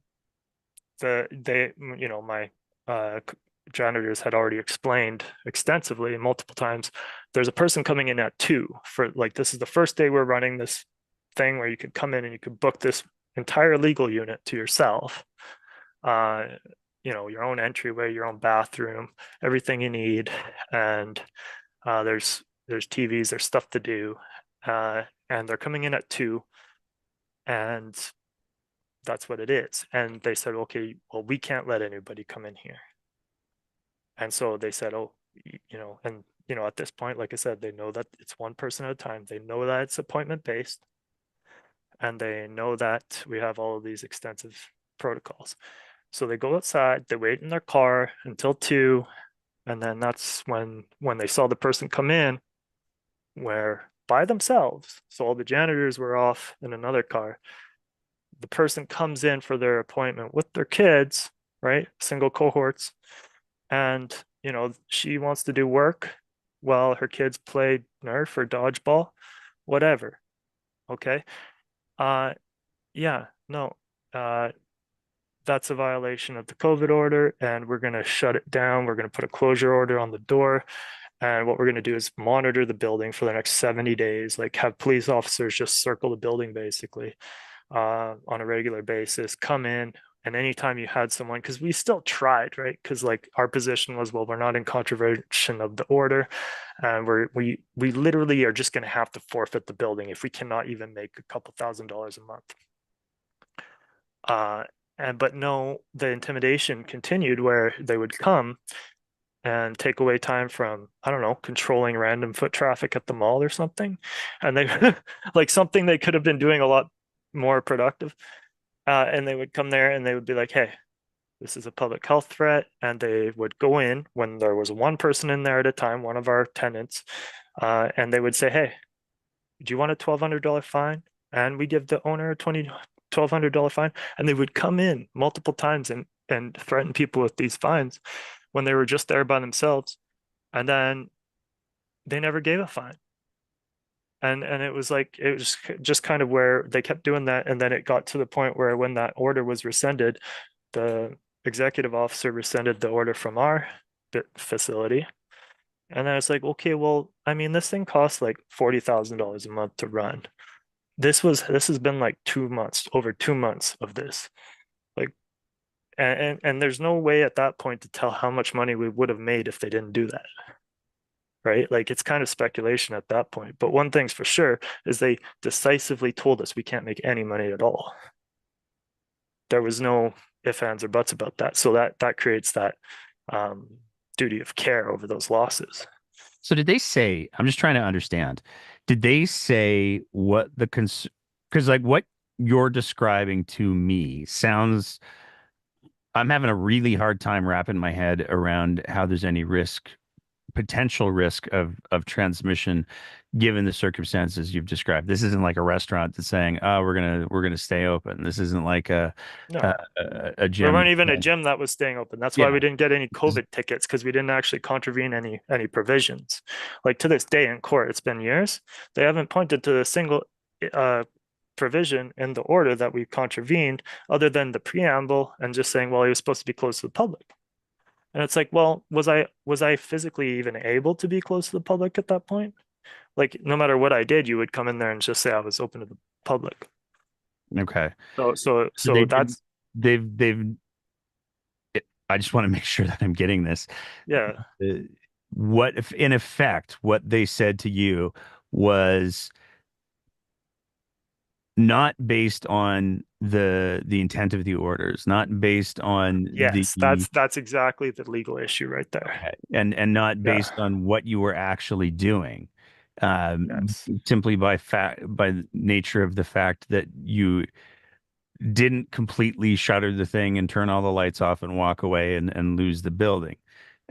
janitors had already explained extensively and multiple times. There's a person coming in at 2 for, like, this is the first day we're running this thing where you could come in and you could book this entire legal unit to yourself. Uh, your own entryway, your own bathroom, everything you need, and there's TVs, there's stuff to do, and they're coming in at 2, and that's what it is. And they said, okay, well, we can't let anybody come in here. And so they said, oh, and at this point, like I said, they know that it's one person at a time. They know that it's appointment based, and they know that we have all of these extensive protocols. So they go outside, they wait in their car until 2, and then that's when they saw the person come in, where by themselves, so all the janitors were off in another car. The person comes in for their appointment with their kids, right? Single cohorts, and she wants to do work while her kids play Nerf or dodgeball, whatever. Okay. Yeah, no. That's a violation of the COVID order, and we're going to shut it down. We're going to put a closure order on the door. And what we're going to do is monitor the building for the next 70 days, like have police officers just circle the building basically on a regular basis, come in. And anytime you had someone, because we still tried, right? Because like our position was, well, we're not in contravention of the order, and we literally are just going to have to forfeit the building if we cannot even make a couple $1,000s a month. But no, the intimidation continued where they would come and take away time from, I don't know, controlling random foot traffic at the mall or something. And they like something they could have been doing a lot more productive. And they would come there and they would be like, hey, this is a public health threat. And they would go in when there was one person in there at a time, one of our tenants, and they would say, hey, do you want a $1,200 fine? And we give the owner a $1,200 fine. And they would come in multiple times and threaten people with these fines when they were just there by themselves. And then they never gave a fine. And it was like, it was just kind of where they kept doing that. And then it got to the point where when that order was rescinded, the executive officer rescinded the order from our facility. And I was like, okay, well, I mean, this thing costs like $40,000 a month to run. This has been like 2 months, over 2 months of this. Like, and there's no way at that point to tell how much money we would have made if they didn't do that. Right? Like it's kind of speculation at that point. But one thing's for sure is they decisively told us we can't make any money at all. There was no ifs, ands, or buts about that. So that creates that duty of care over those losses. So did they say, I'm just trying to understand, did they say what the because like what you're describing to me sounds, I'm having a really hard time wrapping my head around how there's any potential risk of transmission given the circumstances you've described. This isn't like a restaurant that's saying, "Oh, we're gonna stay open." This isn't like a, No, a we gym weren't that's even a saying, gym that was staying open. That's why yeah. we didn't get any This is- COVID tickets because we didn't actually contravene any provisions. Like to this day in court, it's been years. They haven't pointed to a single uh, provision in the order that we contravened other than the preamble and just saying, well, he was supposed to be closed to the public. And it's like, well, was I physically even able to be close to the public at that point? Like, no matter what I did, you would come in there and just say I was open to the public. Okay. So so So so that's they've I just want to make sure that I'm getting this. yeah, Uh, what if in effect what they said to you was not based on the intent of the orders, not based on the yes, that's exactly the legal issue right there. okay, and not Yeah, based on what you were actually doing, yes. simply by the nature of the fact that you didn't completely shutter the thing and turn all the lights off and walk away and lose the building.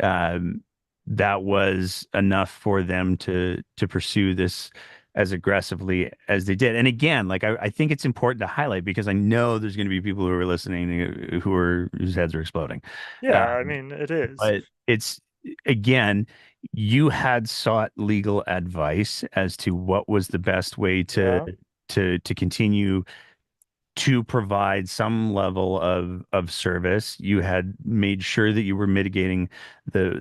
Um, that was enough for them to pursue this as aggressively as they did. And again, like I think it's important to highlight because I know there's going to be people who are listening whose heads are exploding. Yeah, Uh, I mean it is. but it's again, you had sought legal advice as to what was the best way Yeah. to continue to provide some level of service. You had made sure that you were mitigating the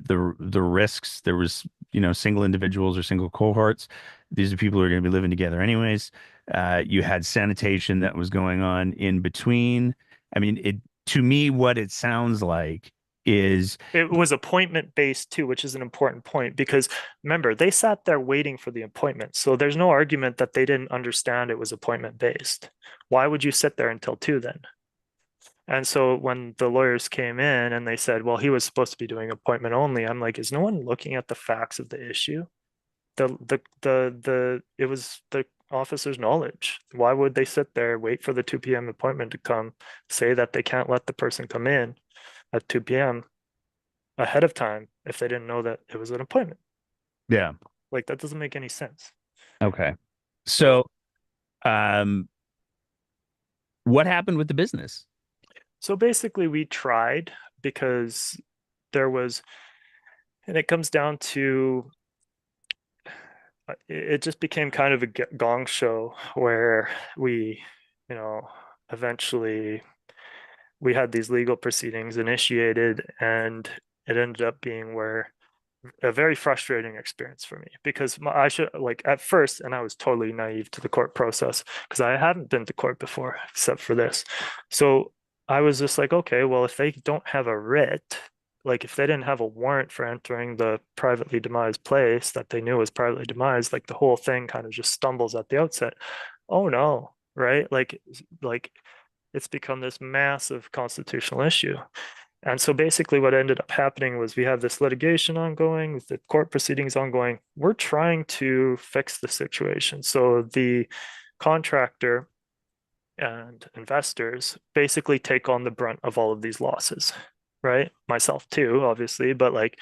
risks. There was, single individuals or single cohorts. These are people who are going to be living together anyways. You had sanitation that was going on in between. I mean, it to me, what it sounds like is It was appointment based too, which is an important point because remember, they sat there waiting for the appointment. So there's no argument that they didn't understand it was appointment based. Why would you sit there until 2 then? And so when the lawyers came in and they said, well, he was supposed to be doing appointment only, I'm like, is no one looking at the facts of the issue? It was the officer's knowledge. Why would they sit there, wait for the 2 p.m. appointment to come, say that they can't let the person come in at 2 p.m. ahead of time if they didn't know that it was an appointment? yeah. Like that doesn't make any sense. Okay. So So, um, what happened with the business? so basically we tried because there was, and it comes down to it just became kind of a gong show where we, you know, eventually we had these legal proceedings initiated, and it ended up being where a very frustrating experience for me because I should like at first, and I was totally naive to the court process because I hadn't been to court before except for this. So I was just like, okay, well, if they don't have a writ, like if they didn't have a warrant for entering the privately demised place that they knew was privately demised, like the whole thing kind of just stumbles at the outset. Oh no, right? Like it's become this massive constitutional issue. And so basically, what ended up happening was we have this litigation ongoing, with the court proceedings ongoing. We're trying to fix the situation. So the contractor and investors basically take on the brunt of all of these losses, right? Myself too, obviously, but like,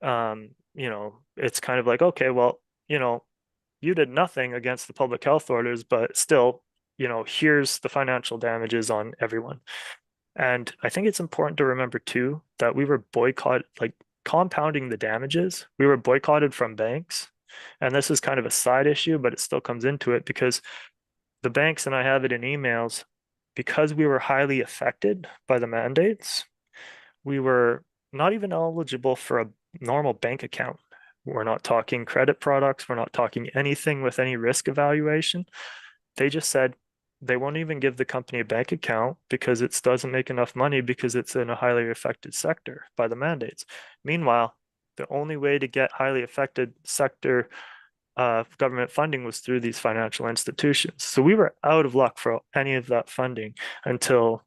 it's kind of like, okay, well, you did nothing against the public health orders, but still, here's the financial damages on everyone. And I think it's important to remember too that we were boycotted, like compounding the damages. We were boycotted from banks. And this is kind of a side issue, but it still comes into it because the banks, and I have it in emails, because we were highly affected by the mandates, we were not even eligible for a normal bank account. We're not talking credit products. We're not talking anything with any risk evaluation. They just said they won't even give the company a bank account because it doesn't make enough money because it's in a highly affected sector by the mandates. Meanwhile, the only way to get highly affected sector government funding was through these financial institutions. So we were out of luck for any of that funding until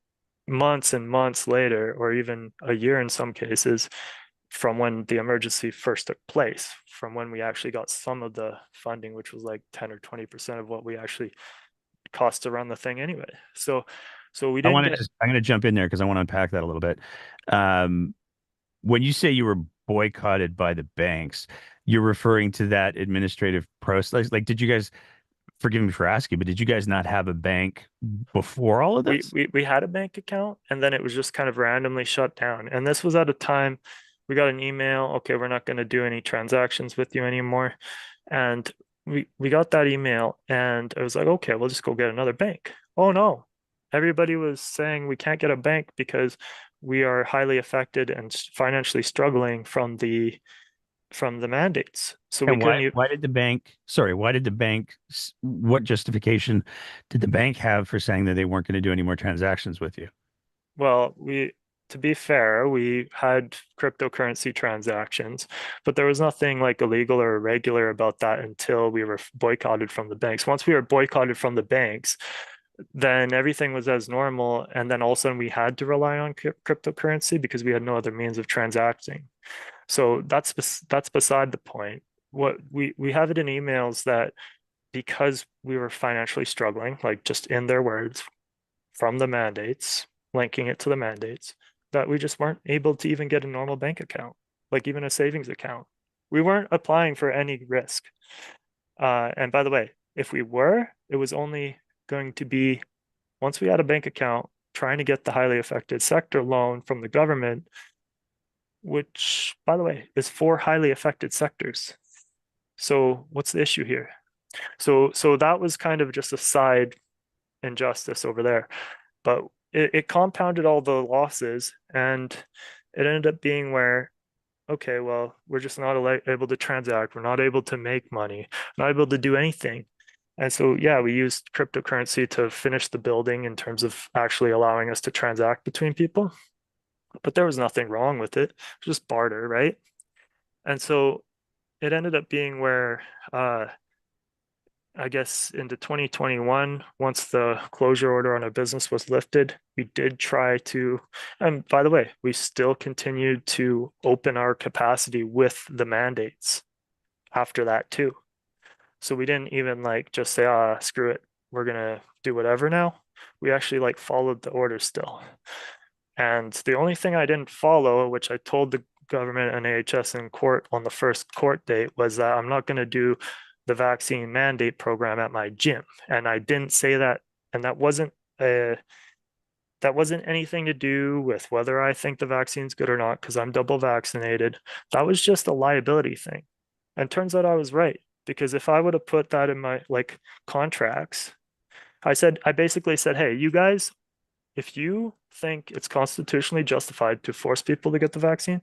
months and months later, or even a year in some cases, from when the emergency first took place, from when we actually got some of the funding, which was like 10 or 20% of what we actually cost to run the thing anyway. So we I didn't want to get just, I'm going to jump in there because I want to unpack that a little bit. Um, when you say you were boycotted by the banks, you're referring to that administrative process. Like, did you guys, forgive me for asking, but did you guys not have a bank before all of we this? we had a bank account and then it was just kind of randomly shut down. And this was at a time we got an email, okay, we're not going to do any transactions with you anymore. And we got that email and I was like, okay, we'll just go get another bank. Oh no. Everybody was saying we can't get a bank because we are highly affected and financially struggling from the mandates. So we And couldn't even, why did the bank, sorry, why did the bank, what justification did the bank have for saying that they weren't going to do any more transactions with you? well, to be fair, we had cryptocurrency transactions, but there was nothing like illegal or irregular about that until we were boycotted from the banks. Once we were boycotted from the banks, then everything was as normal. And then all of a sudden we had to rely on cryptocurrency because we had no other means of transacting. So that's beside the point. What we have it in emails that because we were financially struggling, like just in their words, from the mandates, linking it to the mandates, that we just weren't able to even get a normal bank account, like even a savings account. We weren't applying for any risk. And by the way, if we were, it was only going to be once we had a bank account trying to get the highly affected sector loan from the government, which, by the way, is for highly affected sectors. So what's the issue here? So that was kind of just a side injustice over there. But it compounded all the losses and it ended up being where, okay, well, we're just not able to transact. We're not able to make money, not able to do anything. And so, yeah, we used cryptocurrency to finish the building in terms of actually allowing us to transact between people. But there was nothing wrong with it, just barter, right? And so it ended up being where, I guess, into 2021, once the closure order on our business was lifted, we did try to, and by the way, we still continued to open our capacity with the mandates after that too. So we didn't even like just say, ah, screw it, we're gonna do whatever now. We actually like followed the order still. And the only thing I didn't follow, which I told the government and AHS in court on the first court date, was that I'm not going to do the vaccine mandate program at my gym. And I didn't say that, and uh, that wasn't anything to do with whether I think the vaccine's good or not, because I'm double vaccinated. That was just a liability thing. And turns out I was right, because if I would have put that in my like contracts, I basically said, hey, you guys, if you think it's constitutionally justified to force people to get the vaccine,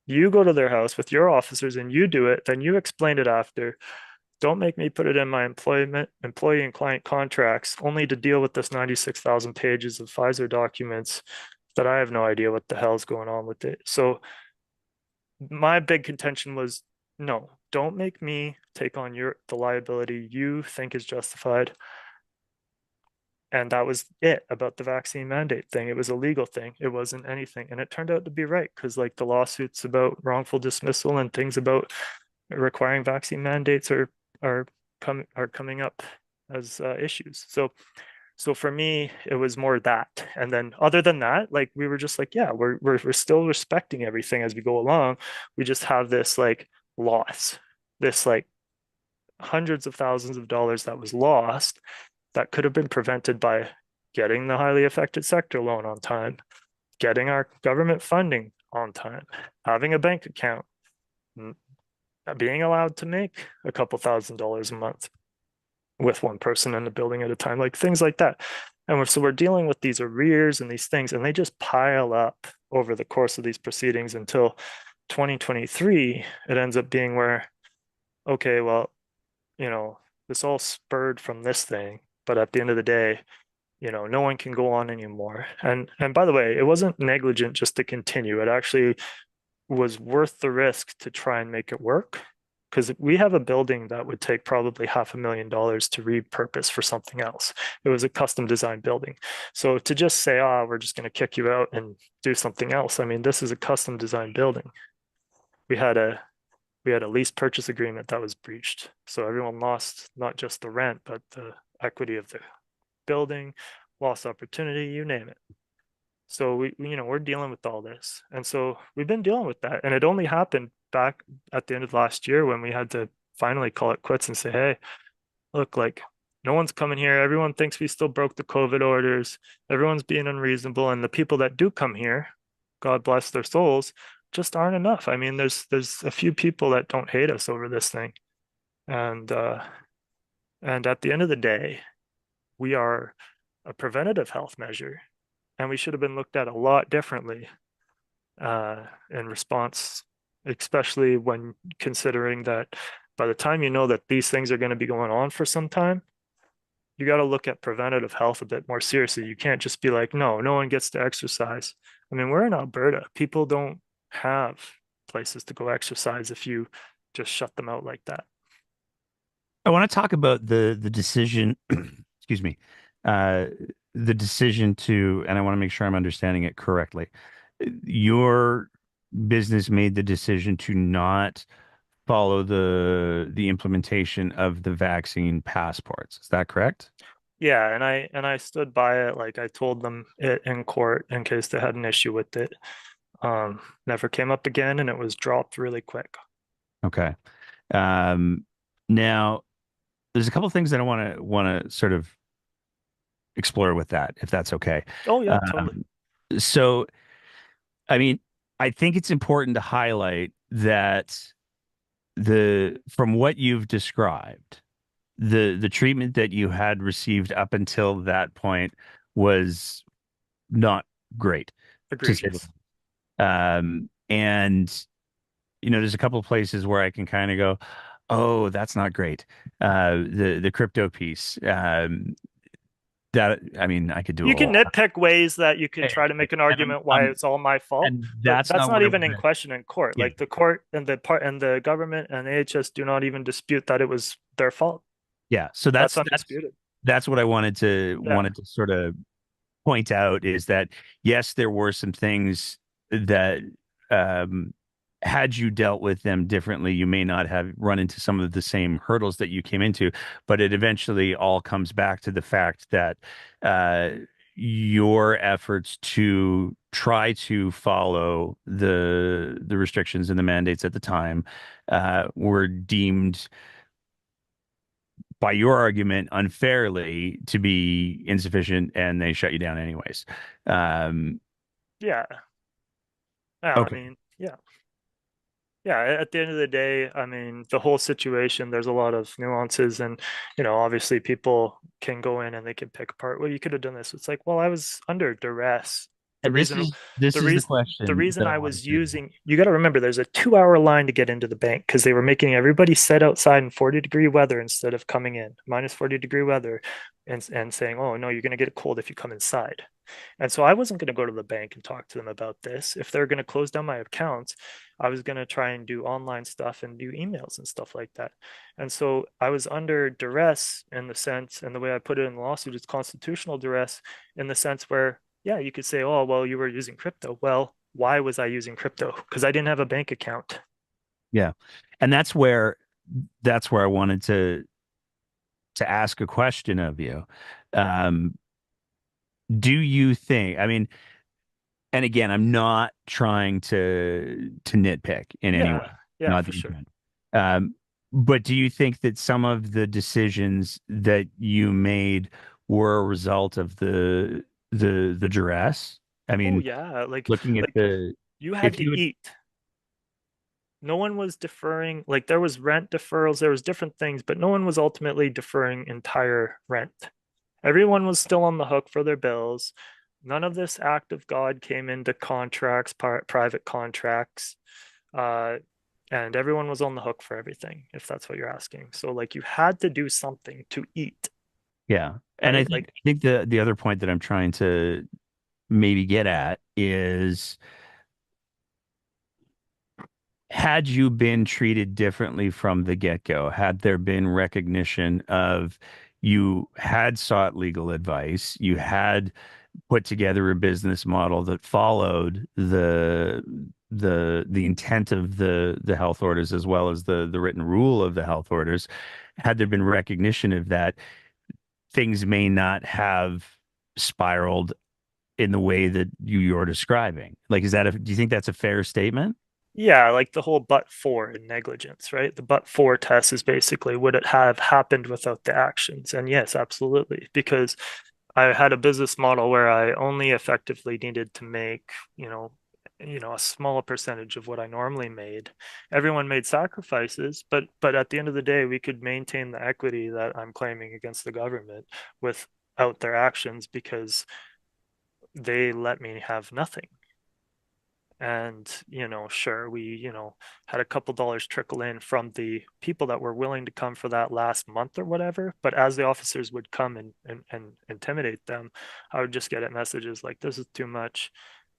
you go to their house with your officers and you do it, then you explain it after. Don't make me put it in my employee and client contracts only to deal with this 96,000 pages of Pfizer documents that I have no idea what the hell's going on with it. So my big contention was no, don't make me take on the liability you think is justified. And that was it about the vaccine mandate thing. It was a legal thing. It wasn't anything. And it turned out to be right because like the lawsuits about wrongful dismissal and things about requiring vaccine mandates are are coming up as issues. So for me, it was more that. And then other than that, like we were just like, yeah, we're still respecting everything as we go along. We just have this like loss, this like hundreds of thousands of dollars that was lost that could have been prevented by getting the highly affected sector loan on time, getting our government funding on time, having a bank account, being allowed to make a couple $1,000s a month with one person in the building at a time, like things like that. And so we're dealing with these arrears and these things, and they just pile up over the course of these proceedings until 2023. It ends up being where, okay, well, this all spurred from this thing, but at the end of the day, no one can go on anymore. And by the way, it wasn't negligent just to continue. It actually was worth the risk to try and make it work because we have a building that would take probably $500,000 to repurpose for something else. It was a custom designed building. So to just say, ah, we're just going to kick you out and do something else. I mean, this is a custom designed building. We had a we had a lease purchase agreement that was breached. So everyone lost not just the rent, but the equity of the building, lost opportunity, you name it. So we're dealing with all this. And so we've been dealing with that. And it only happened back at the end of last year when we had to finally call it quits and say, hey, look, like no one's coming here. Everyone thinks we still broke the COVID orders. Everyone's being unreasonable. And the people that do come here, God bless their souls, just aren't enough. I mean, there's a few people that don't hate us over this thing. And and at the end of the day, we are a preventative health measure, and we should have been looked at a lot differently in response, especially when considering that by the time you know that these things are going to be going on for some time, you got to look at preventative health a bit more seriously. You can't just be like, no, no one gets to exercise. I mean, we're in Alberta. People don't have places to go exercise if you just shut them out like that. I want to talk about the decision, excuse me, uh, the decision to, and I want to make sure I'm understanding it correctly. Your business made the decision to not follow the implementation of the vaccine passports. Is that correct? Yeah, and I stood by it. Like I told them it in court in case they had an issue with it. Never came up again, and it was dropped really quick. Okay. Um, Now there's a couple things that I want to sort of explore with that, if that's okay. Oh yeah, totally. Um, so, I mean, I think it's important to highlight that from what you've described, the treatment that you had received up until that point was not great, to say the Egregious. and there's a couple of places where I can kind of go, Oh, that's not great. The crypto piece. That I mean, I could do a You can whole. nitpick ways that you could try to make an And argument why it's all my fault, and but that's that's not not what I even in want to. question in court. Yeah, Like the court and the government and AHS do not even dispute that it was their fault. yeah. So That's that's undisputed. that's what I Yeah. wanted to sort of point out is that yes, there were some things that um, had you dealt with them differently, you may not have run into some of the same hurdles that you came into, but it eventually all comes back to the fact that uh, your efforts to try to follow the restrictions and the mandates at the time were deemed by your argument unfairly to be insufficient and they shut you down anyways. Um, Yeah. Yeah. I okay. mean, yeah. Yeah, at the end of the day, I mean, the whole situation, there's a lot of nuances and, obviously people can go in and they can pick apart, well, you could have done this. It's like, well, I was under duress. The And reason this the is the reason the question reason that I I wanted was to. using, you got to remember there's a 2 hour line to get into the bank because they were making everybody sit outside in 40-degree weather instead of coming in minus 40-degree weather and saying, oh no, you're going to get a cold if you come inside. And so I wasn't going to go to the bank and talk to them about this. If they're going to close down my accounts, I was going to try and do online stuff and do emails and stuff like that. And so I was under duress in the sense, and the way I put it in the lawsuit is constitutional duress in the sense where, yeah, you could say, oh, well, you were using crypto. Well, why was I using crypto? Because I didn't have a bank account. Yeah. And that's where I wanted to ask a question of you. Um, do you think, I mean, and again, I'm not trying to nitpick in any Yeah, way, yeah, not for the sure. intent. But do you think that some of the decisions that you made were a result of the duress? I Oh mean, yeah, looking at like the you had if you to would, eat. No one was deferring, like there was rent deferrals, there was different things, but no one was ultimately deferring entire rent. Everyone was still on the hook for their bills. None of this act of God came into contracts, private contracts, uh, and everyone was on the hook for everything, if that's what you're asking. So like you had to do something to eat, yeah. And right? Like, I think the other point that I'm trying to maybe get at is had you been treated differently from the get-go, had there been recognition of you had sought legal advice, you had put together a business model that followed the intent of the health orders as well as the written rule of the health orders, had there been recognition of that, things may not have spiraled in the way that you're describing. Like, do you think that's a fair statement? yeah, like the whole but for in negligence, right? The but for test is basically would it have happened without the actions? And yes, absolutely, because I had a business model where I only effectively needed to make, a small percentage of what I normally made. Everyone made sacrifices, but at the end of the day, we could maintain the equity that I'm claiming against the government without their actions because they let me have nothing. And, sure, we, had a couple dollars trickle in from the people that were willing to come for that last month or whatever. But as the officers would come and intimidate them, I would just get messages like, this is too much.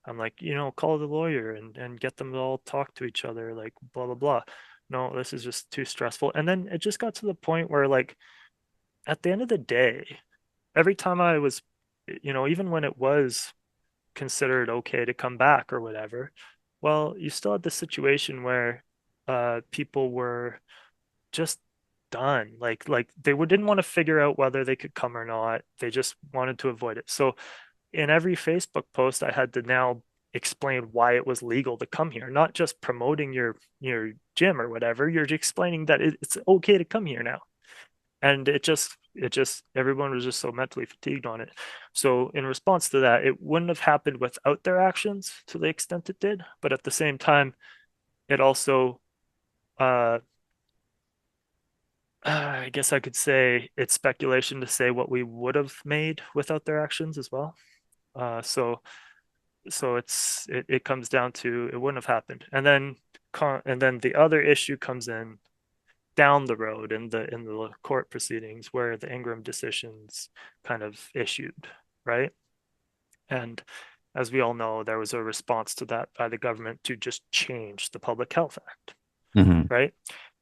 I'm like, call the lawyer and get them to all talk to each other, like blah, blah, blah. No, this is just too stressful. And then it just got to the point where, like, at the end of the day, every time I was, even when it was considered okay to come back or whatever, well, you still had the situation where people were just done. Like didn't want to figure out whether they could come or not. They just wanted to avoid it. So in every Facebook post, I had to now explain why it was legal to come here, not just promoting your gym or whatever. You're explaining that it's okay to come here now, and it just everyone was just so mentally fatigued on it. So in response to that, it wouldn't have happened without their actions to the extent it did, but at the same time it also uh I guess I could say it's speculation to say what we would have made without their actions as well. So it comes down to it wouldn't have happened, and then the other issue comes in down the road in the court proceedings where the Ingram decisions kind of issued, right? And as we all know, there was a response to that by the government to just change the Public Health Act, Hmm. right?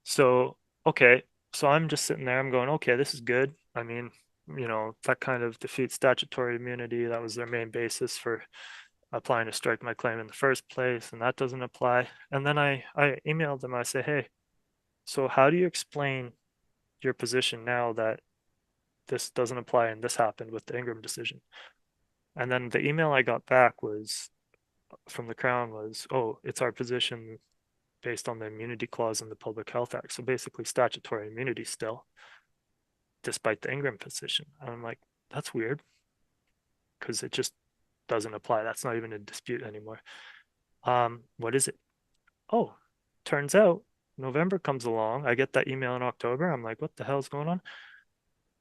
So, okay, so I'm just sitting there, I'm going, okay, this is good. I mean, that kind of defeats statutory immunity. That was their main basis for applying to strike my claim in the first place, and that doesn't apply. And then I emailed them, I say, hey, so how do you explain your position now that this doesn't apply and this happened with the Ingram decision? And then the email I got back was from the Crown was, oh, it's our position based on the immunity clause in the Public Health Act. So basically statutory immunity still, despite the Ingram position. And I'm like, that's weird because it just doesn't apply. That's not even a dispute anymore. What is it? Oh, turns out November comes along. I get that email in October. I'm like, what the hell's going on?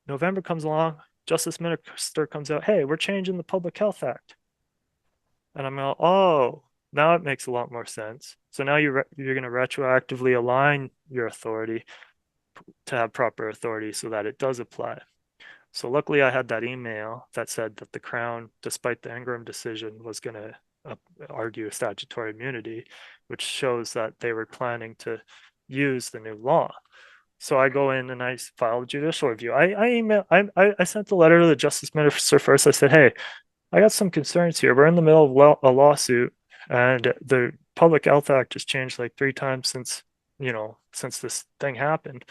November comes along. Justice Minister comes out. Hey, we're changing the Public Health Act. And I'm like, oh, now it makes a lot more sense. So now you're going to retroactively align your authority to have proper authority so that it does apply. So luckily, I had that email that said that the Crown, despite the Ingram decision, was going to argue statutory immunity, which shows that they were planning to use the new law. So I go in and I file a judicial review. I sent a letter to the Justice Minister first. I said, hey, I got some concerns here. We're in the middle of a lawsuit, and the Public Health Act has changed like 3 times since this thing happened.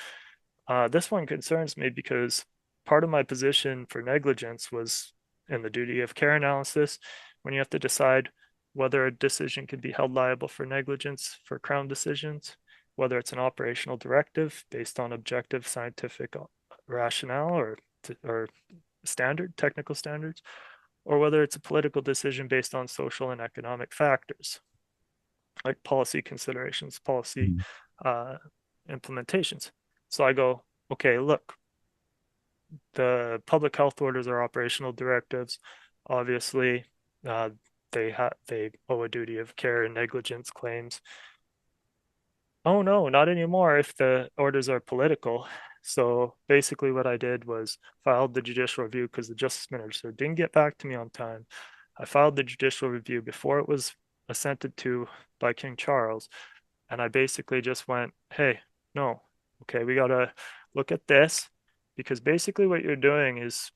This one concerns me because part of my position for negligence was in the duty of care analysis, when you have to decide whether a decision can be held liable for negligence for Crown decisions, whether it's an operational directive based on objective scientific rationale or technical standards, or whether it's a political decision based on social and economic factors like policy considerations, policy uh, implementations. So I go, okay, look, the public health orders are operational directives. Obviously, uh, they owe a duty of care and negligence claims. Oh no, not anymore if the orders are political. So basically, what I did was filed the judicial review because the Justice Minister didn't get back to me on time. I filed the judicial review before it was assented to by King Charles. And I basically just went, hey, no, okay, we got to look at this because basically what you're doing is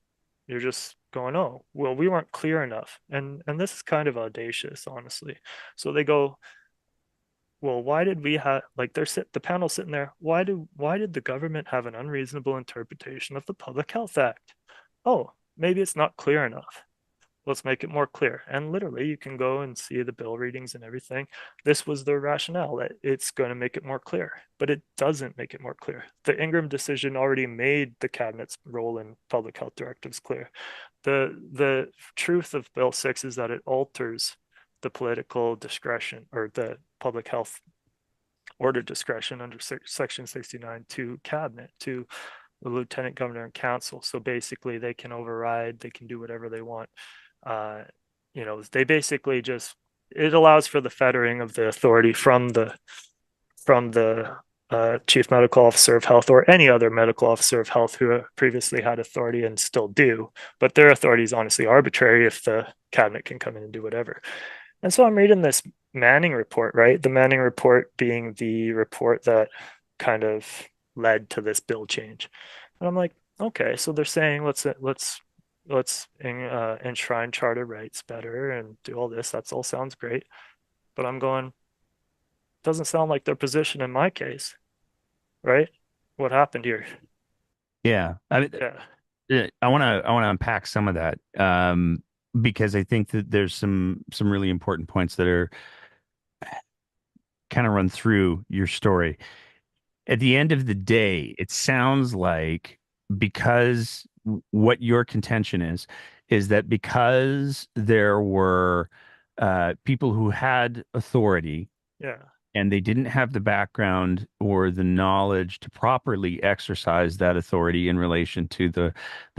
you're just going, oh, well, we weren't clear enough. And this is kind of audacious, honestly. So they go, well, why did we have like the panel sitting there, why did the government have an unreasonable interpretation of the Public Health Act? Oh, maybe it's not clear enough. Let's make it more clear. And literally, you can go and see the bill readings and everything. This was their rationale that it's going to make it more clear, but it doesn't make it more clear. The Ingram decision already made the cabinet's role in public health directives clear. The truth of Bill 6 is that it alters the political discretion or the public health order discretion under Section 69 to cabinet, to the lieutenant governor and council. So basically, they can override, they can do whatever they want. Uh, they basically just it allows for the fettering of the authority from the chief medical officer of health or any other medical officer of health who previously had authority and still do. But their authority is honestly arbitrary if the cabinet can come in and do whatever. And so I'm reading this Manning report, right? The Manning report being the report that kind of led to this bill change. And I'm like, okay, so they're saying let's enshrine charter rights better and do all this. That's all sounds great. But I'm going, doesn't sound like their position in my case, right? What happened here? Yeah. I mean, Yeah, I want to unpack some of that, because I think that there's some really important points that are kind of run through your story. At the end of the day, it sounds like because what your contention is that because there were people who had authority yeah. and they didn't have the background or the knowledge to properly exercise that authority in relation to the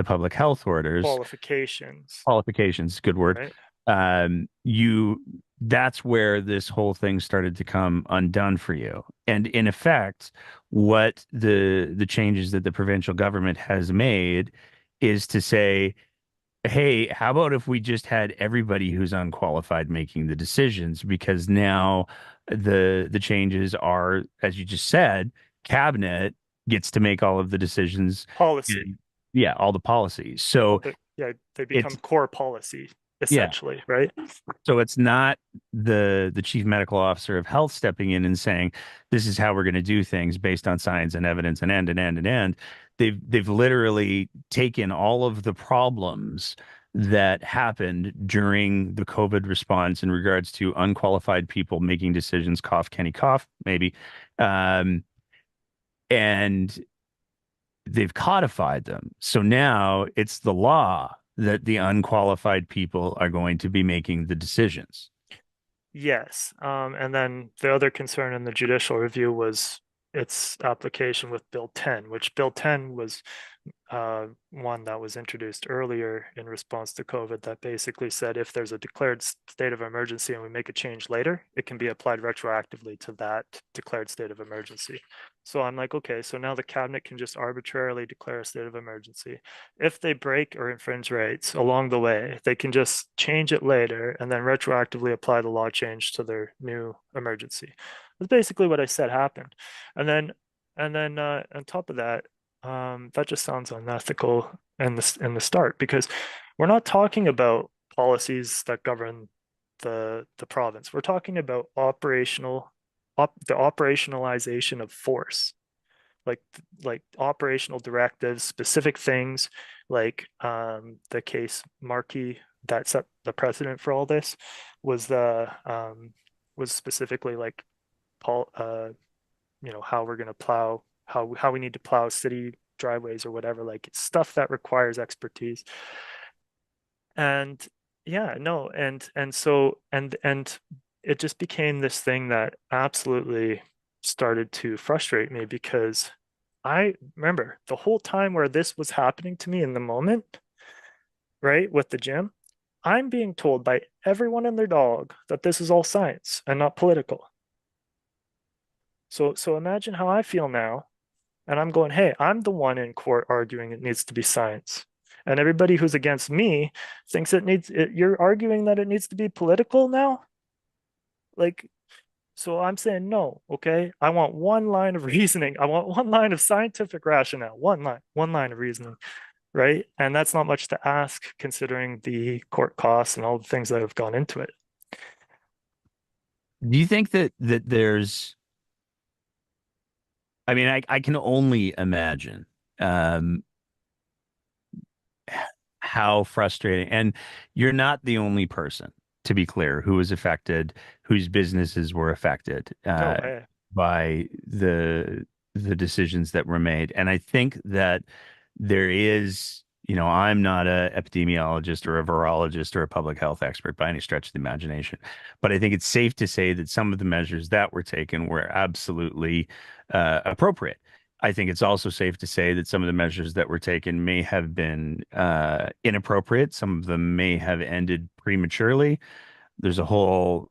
public health orders Qualifications, qualifications, good word. right? You that's where this whole thing started to come undone for you. And in effect, what the changes that the provincial government has made is to say, hey, how about if we just had everybody who's unqualified making the decisions? Because now the changes are, as you just said, cabinet gets to make all of the decisions Policy. and yeah, all the policies. Well, So yeah, they become it's core policy yeah, essentially, right? so it's not the chief medical officer of health stepping in and saying, "This is how we're going to do things based on science and evidence and end and end and end." They've literally taken all of the problems that happened during the COVID response in regards to unqualified people making decisions, cough, Kenny cough, maybe, um, and they've codified them. So now it's the law that the unqualified people are going to be making the decisions. Yes. And then the other concern in the judicial review was its application with Bill 10, which Bill 10 was one that was introduced earlier in response to COVID that basically said if there's a declared state of emergency and we make a change later, it can be applied retroactively to that declared state of emergency. So I'm like, okay, so now the cabinet can just arbitrarily declare a state of emergency. If they break or infringe rights along the way, they can just change it later and then retroactively apply the law change to their new emergency. That's basically what I said happened. And then on top of that, that just sounds unethical in the start because we're not talking about policies that govern the province. We're talking about the operationalization of force, like like operational directives, specific things, like the case Markey that set the precedent for all this was the was specifically like Paul how we're going to plow, how we need to plow city driveways or whatever, like stuff that requires expertise. And yeah, no, and it just became this thing that absolutely started to frustrate me because I remember the whole time where this was happening to me in the moment, right, with the gym, I'm being told by everyone and their dog that this is all science and not political. So imagine how I feel now. And I'm going, hey, I'm the one in court arguing it needs to be science. And everybody who's against me thinks you're arguing that it needs to be political now? Like, so I'm saying no, okay? I want one line of reasoning. I want one line of scientific rationale, one line of reasoning, right? And that's not much to ask considering the court costs and all the things that have gone into it. Do you think that there's, I mean, I can only imagine um, how frustrating, and you're not the only person, to be clear, who was affected, whose businesses were affected No, hey, by the decisions that were made. And I think that there is, I'm not a epidemiologist or a virologist or a public health expert by any stretch of the imagination, but I think it's safe to say that some of the measures that were taken were absolutely appropriate. I think it's also safe to say that some of the measures that were taken may have been inappropriate. Some of them may have ended prematurely. There's a whole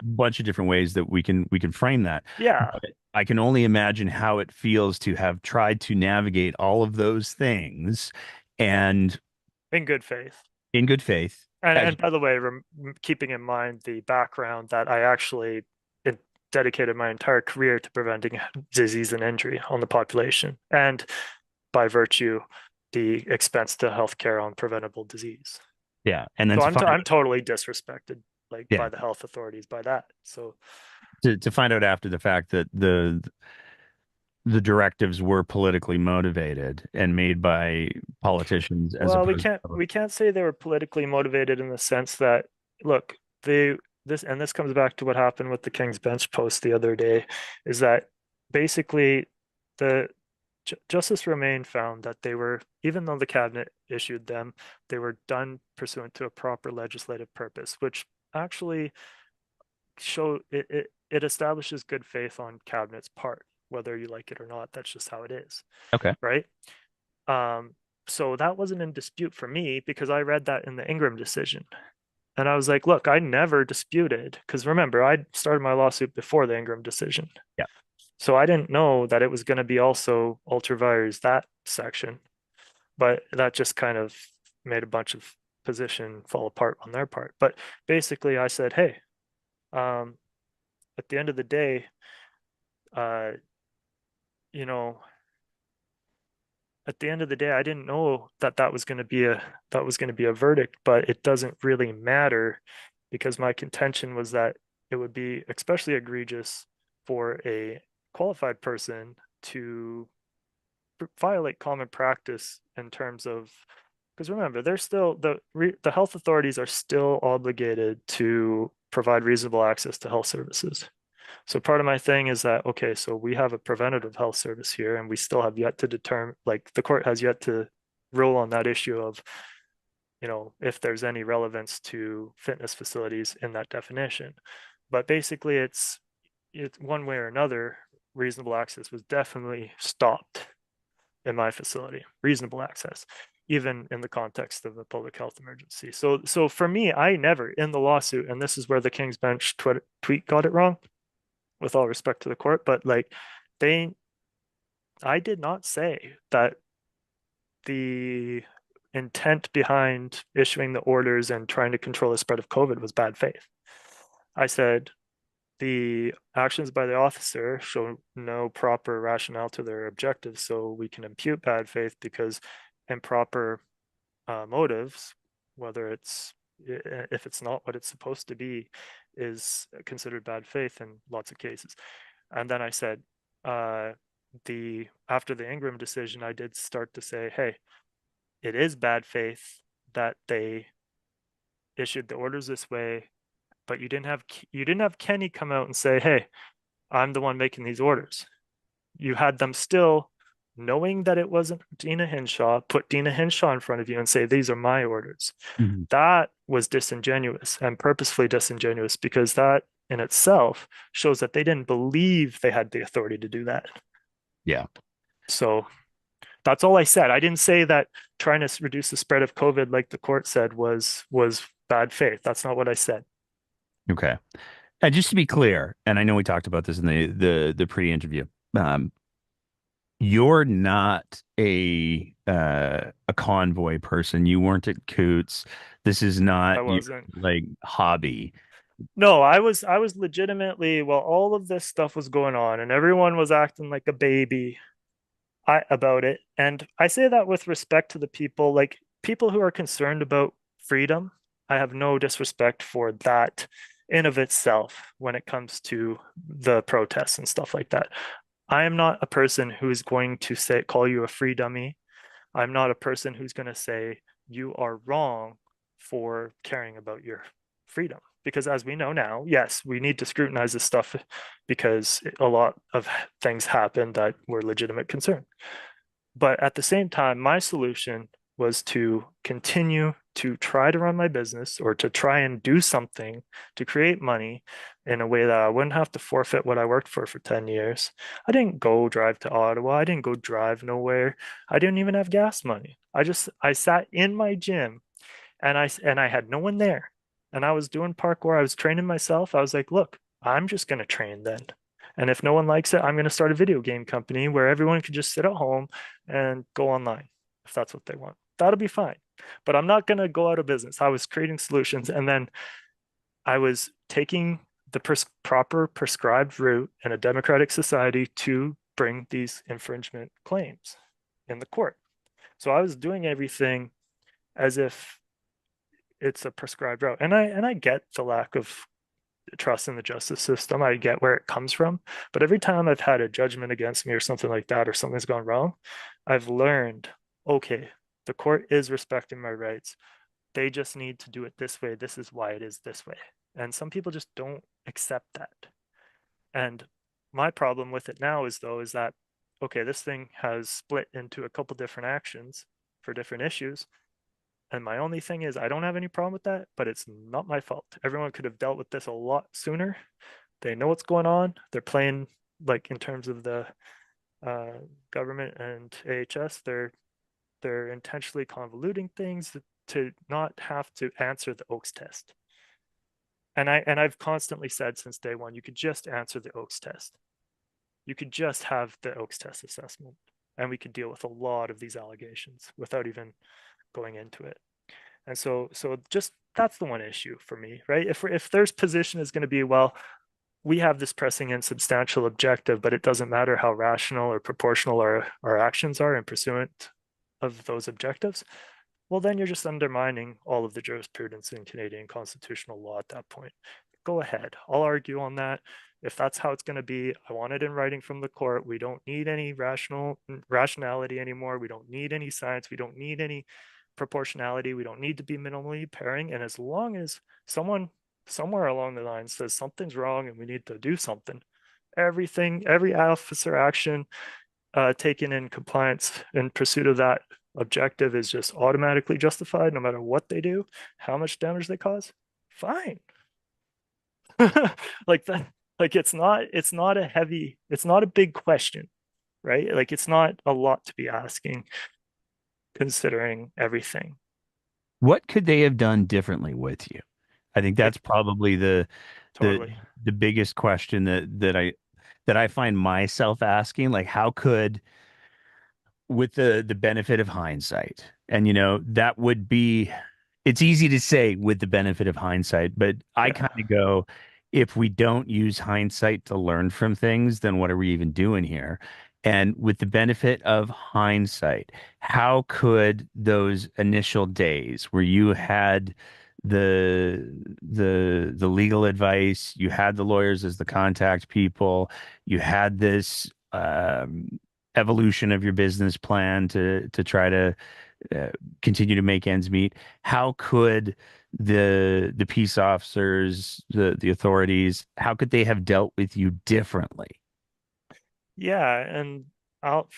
bunch of different ways that we can frame that. yeah, But I can only imagine how it feels to have tried to navigate all of those things and in good faith. in good faith. And As by the way, keeping in mind the background that I actually dedicated my entire career to preventing disease and injury on the population, and by virtue, the expense to healthcare on preventable disease. yeah, and then So to I'm find I'm totally disrespected like yeah by the health authorities by that. So to find out after the fact that the directives were politically motivated and made by politicians as well, we opposed can't to we can't say they were politically motivated in the sense that look, they this comes back to what happened with the King's Bench post the other day, is that basically the Justice Romain found that they were, even though the cabinet issued them, they were done pursuant to a proper legislative purpose, which actually it establishes good faith on cabinet's part, whether you like it or not. That's just how it is, okay. right? Um, so that wasn't in dispute for me because I read that in the Ingram decision. And I was like, look, I never disputed, because remember, I started my lawsuit before the Ingram decision. Yeah. So I didn't know that it was going to be also ultra vires that section, but that just kind of made a bunch of position fall apart on their part. But basically, I said, hey, um, at the end of the day, uh, you know, at the end of the day, I didn't know that that was going to be a verdict, but it doesn't really matter because my contention was that it would be especially egregious for a qualified person to violate common practice in terms of, because remember, they're still the health authorities are still obligated to provide reasonable access to health services. So part of my thing is that, okay, so we have a preventative health service here, and we still have yet to determine, like the court has yet to rule on that issue of, if there's any relevance to fitness facilities in that definition. But basically, it's one way or another, reasonable access was definitely stopped in my facility, reasonable access, even in the context of a public health emergency. So for me, I never in the lawsuit, and this is where the King's Bench tweet got it wrong, with all respect to the court, but like they, I did not say that the intent behind issuing the orders and trying to control the spread of COVID was bad faith. I said the actions by the officer show no proper rationale to their objectives, so we can impute bad faith because improper motives, whether it's if it's not what it's supposed to be, is considered bad faith in lots of cases. And then I said, uh, the after the Ingram decision, I did start to say, hey, it is bad faith that they issued the orders this way, but you didn't have Kenny come out and say, hey, I'm the one making these orders. You had them still knowing that it wasn't Dina Hinshaw, put Dina Hinshaw in front of you and say, these are my orders. Mhm. That was disingenuous and purposefully disingenuous because that in itself shows that they didn't believe they had the authority to do that. Yeah. So that's all I said. I didn't say that trying to reduce the spread of COVID, like the court said, was bad faith. That's not what I said. Okay. And just to be clear, and I know we talked about this in the pre-interview. Um, you're not a convoy person. You weren't at Coots. This is I not your wasn't. like hobby. No, I was legitimately, while all of this stuff was going on and everyone was acting like a baby about it. And I say that with respect to the people, like people who are concerned about freedom. I have no disrespect for that in of itself when it comes to the protests and stuff like that. I am not a person who's going to say call you a free dummy. I'm not a person who's going to say you are wrong for caring about your freedom. Because as we know now, yes, we need to scrutinize this stuff because a lot of things happen that were legitimate concern. But at the same time, my solution was to continue to try to run my business or to try and do something to create money in a way that I wouldn't have to forfeit what I worked for 10 years. I didn't go drive to Ottawa. I didn't go drive nowhere. I didn't even have gas money. I sat in my gym and I had no one there. And I was doing parkour. I was training myself. I was like, look, I'm just going to train then. And if no one likes it, I'm going to start a video game company where everyone can just sit at home and go online if that's what they want. That'll be fine. But I'm not going to go out of business. I was creating solutions and then I was taking the proper prescribed route in a democratic society to bring these infringement claims in the court. So I was doing everything as if it's a prescribed route. And I get the lack of trust in the justice system. I get where it comes from. But every time I've had a judgment against me or something like that, or something's gone wrong, I've learned, okay, the court is respecting my rights. They just need to do it this way. This is why it is this way. And some people just don't accept that. And my problem with it now is that, okay, this thing has split into a couple different actions for different issues. And my only thing is, I don't have any problem with that, but it's not my fault. Everyone could have dealt with this a lot sooner. They know what's going on. They're playing, like in terms of the uh, government and AHS, they're intentionally convoluting things to not have to answer the Oaks test. I've constantly said since day one, you could just answer the Oakes test. You could just have the Oakes test assessment, and we could deal with a lot of these allegations without even going into it. And so just that's the one issue for me, right? If there's position is going to be, well, we have this pressing and substantial objective, but it doesn't matter how rational or proportional our actions are in pursuant of those objectives, well, then you're just undermining all of the jurisprudence in Canadian constitutional law at that point. Go ahead. I'll argue on that. If that's how it's going to be, I want it in writing from the court. We don't need any rationality anymore. We don't need any science. We don't need any proportionality. We don't need to be minimally pairing. And as long as someone somewhere along the line says something's wrong and we need to do something, every officer action taken in compliance in pursuit of that objective is just automatically justified no matter what they do, how much damage they cause. Fine. Like that, like it's not a big question, right? Like it's not a lot to be asking considering everything. What could they have done differently with you? I think It that's probably the totally. the biggest question that I find myself asking. Like, how could, with the benefit of hindsight, and that would be, it's easy to say with the benefit of hindsight, but I Yeah. kind of go, if we don't use hindsight to learn from things, then what are we even doing here? And with the benefit of hindsight, how could those initial days where you had the legal advice, you had the lawyers as the contact people, you had this evolution of your business plan to try to uh, continue to make ends meet. How could the peace officers, the authorities, how could they have dealt with you differently? Yeah, and I'll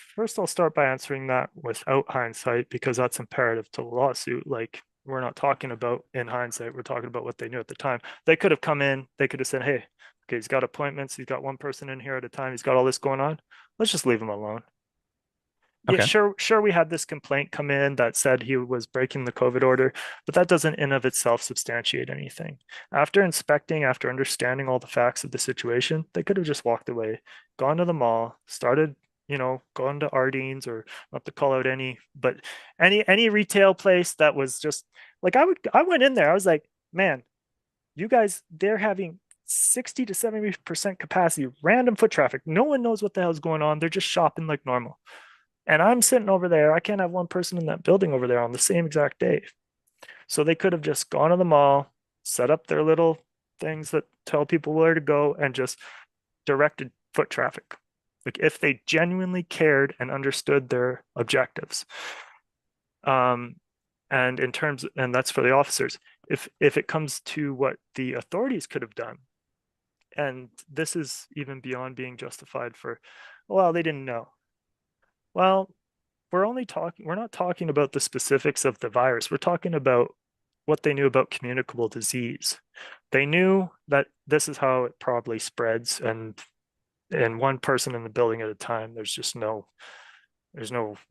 start by answering that without hindsight because that's imperative to the lawsuit. Like we're not talking about in hindsight, we're talking about what they knew at the time. They could have come in, they could have said, "Hey, okay, he's got appointments, he's got one person in here at a time, he's got all this going on. Let's just leave him alone." Yeah, Okay. sure, we had this complaint come in that said he was breaking the COVID order, but that doesn't in of itself substantiate anything. After inspecting, after understanding all the facts of the situation, they could have just walked away, gone to the mall, started, gone to Ardene's or not to call out any, but any retail place that was just like I went in there, I was like, man, you guys, they're having 60 to 70% capacity, random foot traffic. No one knows what the hell's going on. They're just shopping like normal. And I'm sitting over there. I can't have one person in that building over there on the same exact day. So they could have just gone to the mall, set up their little things that tell people where to go, and just directed foot traffic. Like if they genuinely cared and understood their objectives. Um, and that's for the officers. If it comes to what the authorities could have done, and this is even beyond being justified for, well, they didn't know. Well, we're not talking about the specifics of the virus. We're talking about what they knew about communicable disease. They knew that this is how it probably spreads, and one person in the building at a time, there's no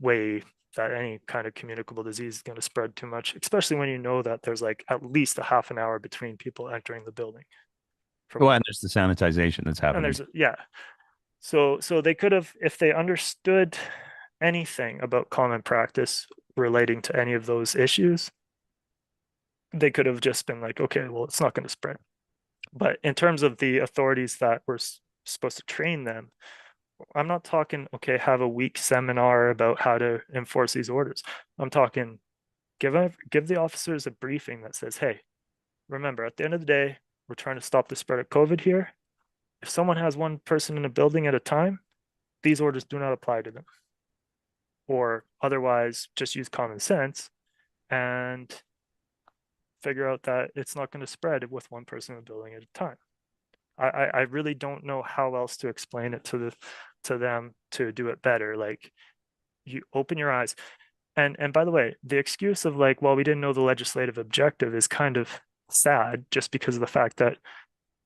way that any kind of communicable disease is going to spread too much, especially when you know that there's like at least a half an hour between people entering the building from Well, what, and there's the sanitization that's and happening. there's yeah. So they could have, if they understood anything about common practice relating to any of those issues, they could have just been like, okay, well, it's not going to spread. But in terms of the authorities that were supposed to train them, I'm not talking, okay, have a week seminar about how to enforce these orders. I'm talking give the officers a briefing that says, hey, remember, at the end of the day, we're trying to stop the spread of COVID here. If someone has one person in a building at a time, these orders do not apply to them. Or otherwise, just use common sense and figure out that it's not going to spread with one person in the building at a time. I really don't know how else to explain it to them to do it better. Like you open your eyes. And by the way, the excuse of like, well, we didn't know the legislative objective is kind of sad just because of the fact that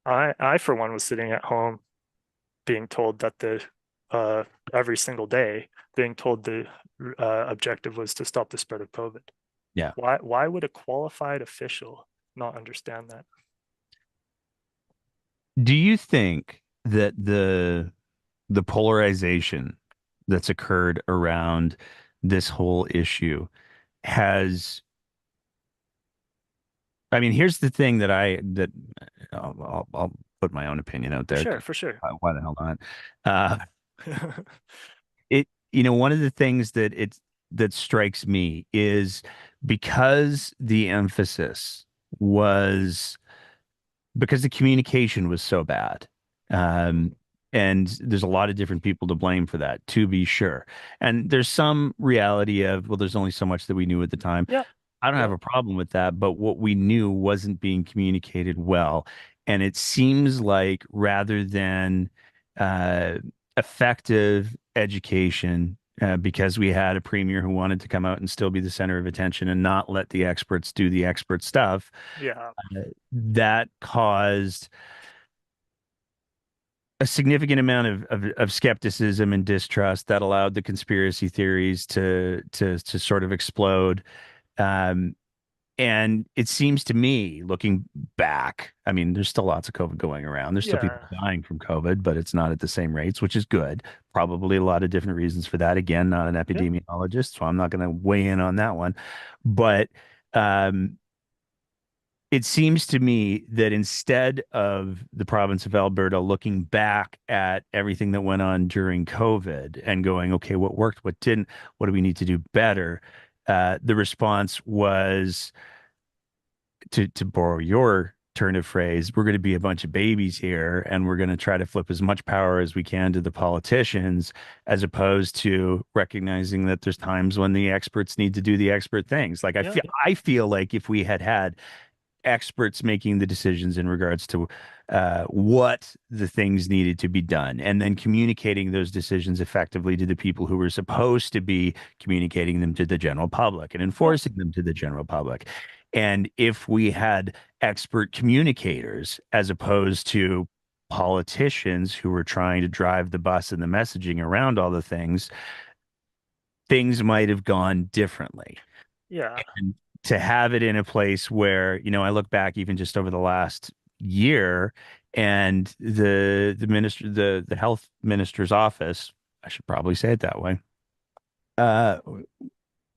I for one was sitting at home being told that the every single day being told the objective was to stop the spread of COVID. Yeah. Why would a qualified official not understand that? Do you think that the polarization that's occurred around this whole issue has, I mean, here's the thing that I'll put my own opinion out there Sure, 'cause for sure. why the hell not? Uh, one of the things that strikes me is because the emphasis was because the communication was so bad. Um, and there's a lot of different people to blame for that, to be sure. And there's some reality of, well, there's only so much that we knew at the time. Yeah, I don't have yeah, a problem with that, but what we knew wasn't being communicated well. And it seems like rather than uh, effective education, because we had a premier who wanted to come out and still be the center of attention and not let the experts do the expert stuff, yeah, that caused a significant amount of skepticism and distrust that allowed the conspiracy theories to sort of explode. Um, and it seems to me, looking back, I mean, there's still lots of COVID going around. There's still people yeah, dying from COVID, but it's not at the same rates, which is good. Probably a lot of different reasons for that. Again, not an yeah, epidemiologist, so I'm not going to weigh in on that one. But um, it seems to me that instead of the province of Alberta looking back at everything that went on during COVID and going, okay, what worked, what didn't, what do we need to do better? The response was to borrow your turn of phrase, we're going to be a bunch of babies here and we're going to try to flip as much power as we can to the politicians, as opposed to recognizing that there's times when the experts need to do the expert things. Like yeah, I feel like if we had experts making the decisions in regards to what the things needed to be done, and then communicating those decisions effectively to the people who were supposed to be communicating them to the general public and yeah, enforcing them to the general public. And if we had expert communicators as opposed to politicians who were trying to drive the bus and the messaging around all the things, things might have gone differently. yeah, And to have it in a place where, I look back even just over the last year and the health minister's office, I should probably say it that way, uh,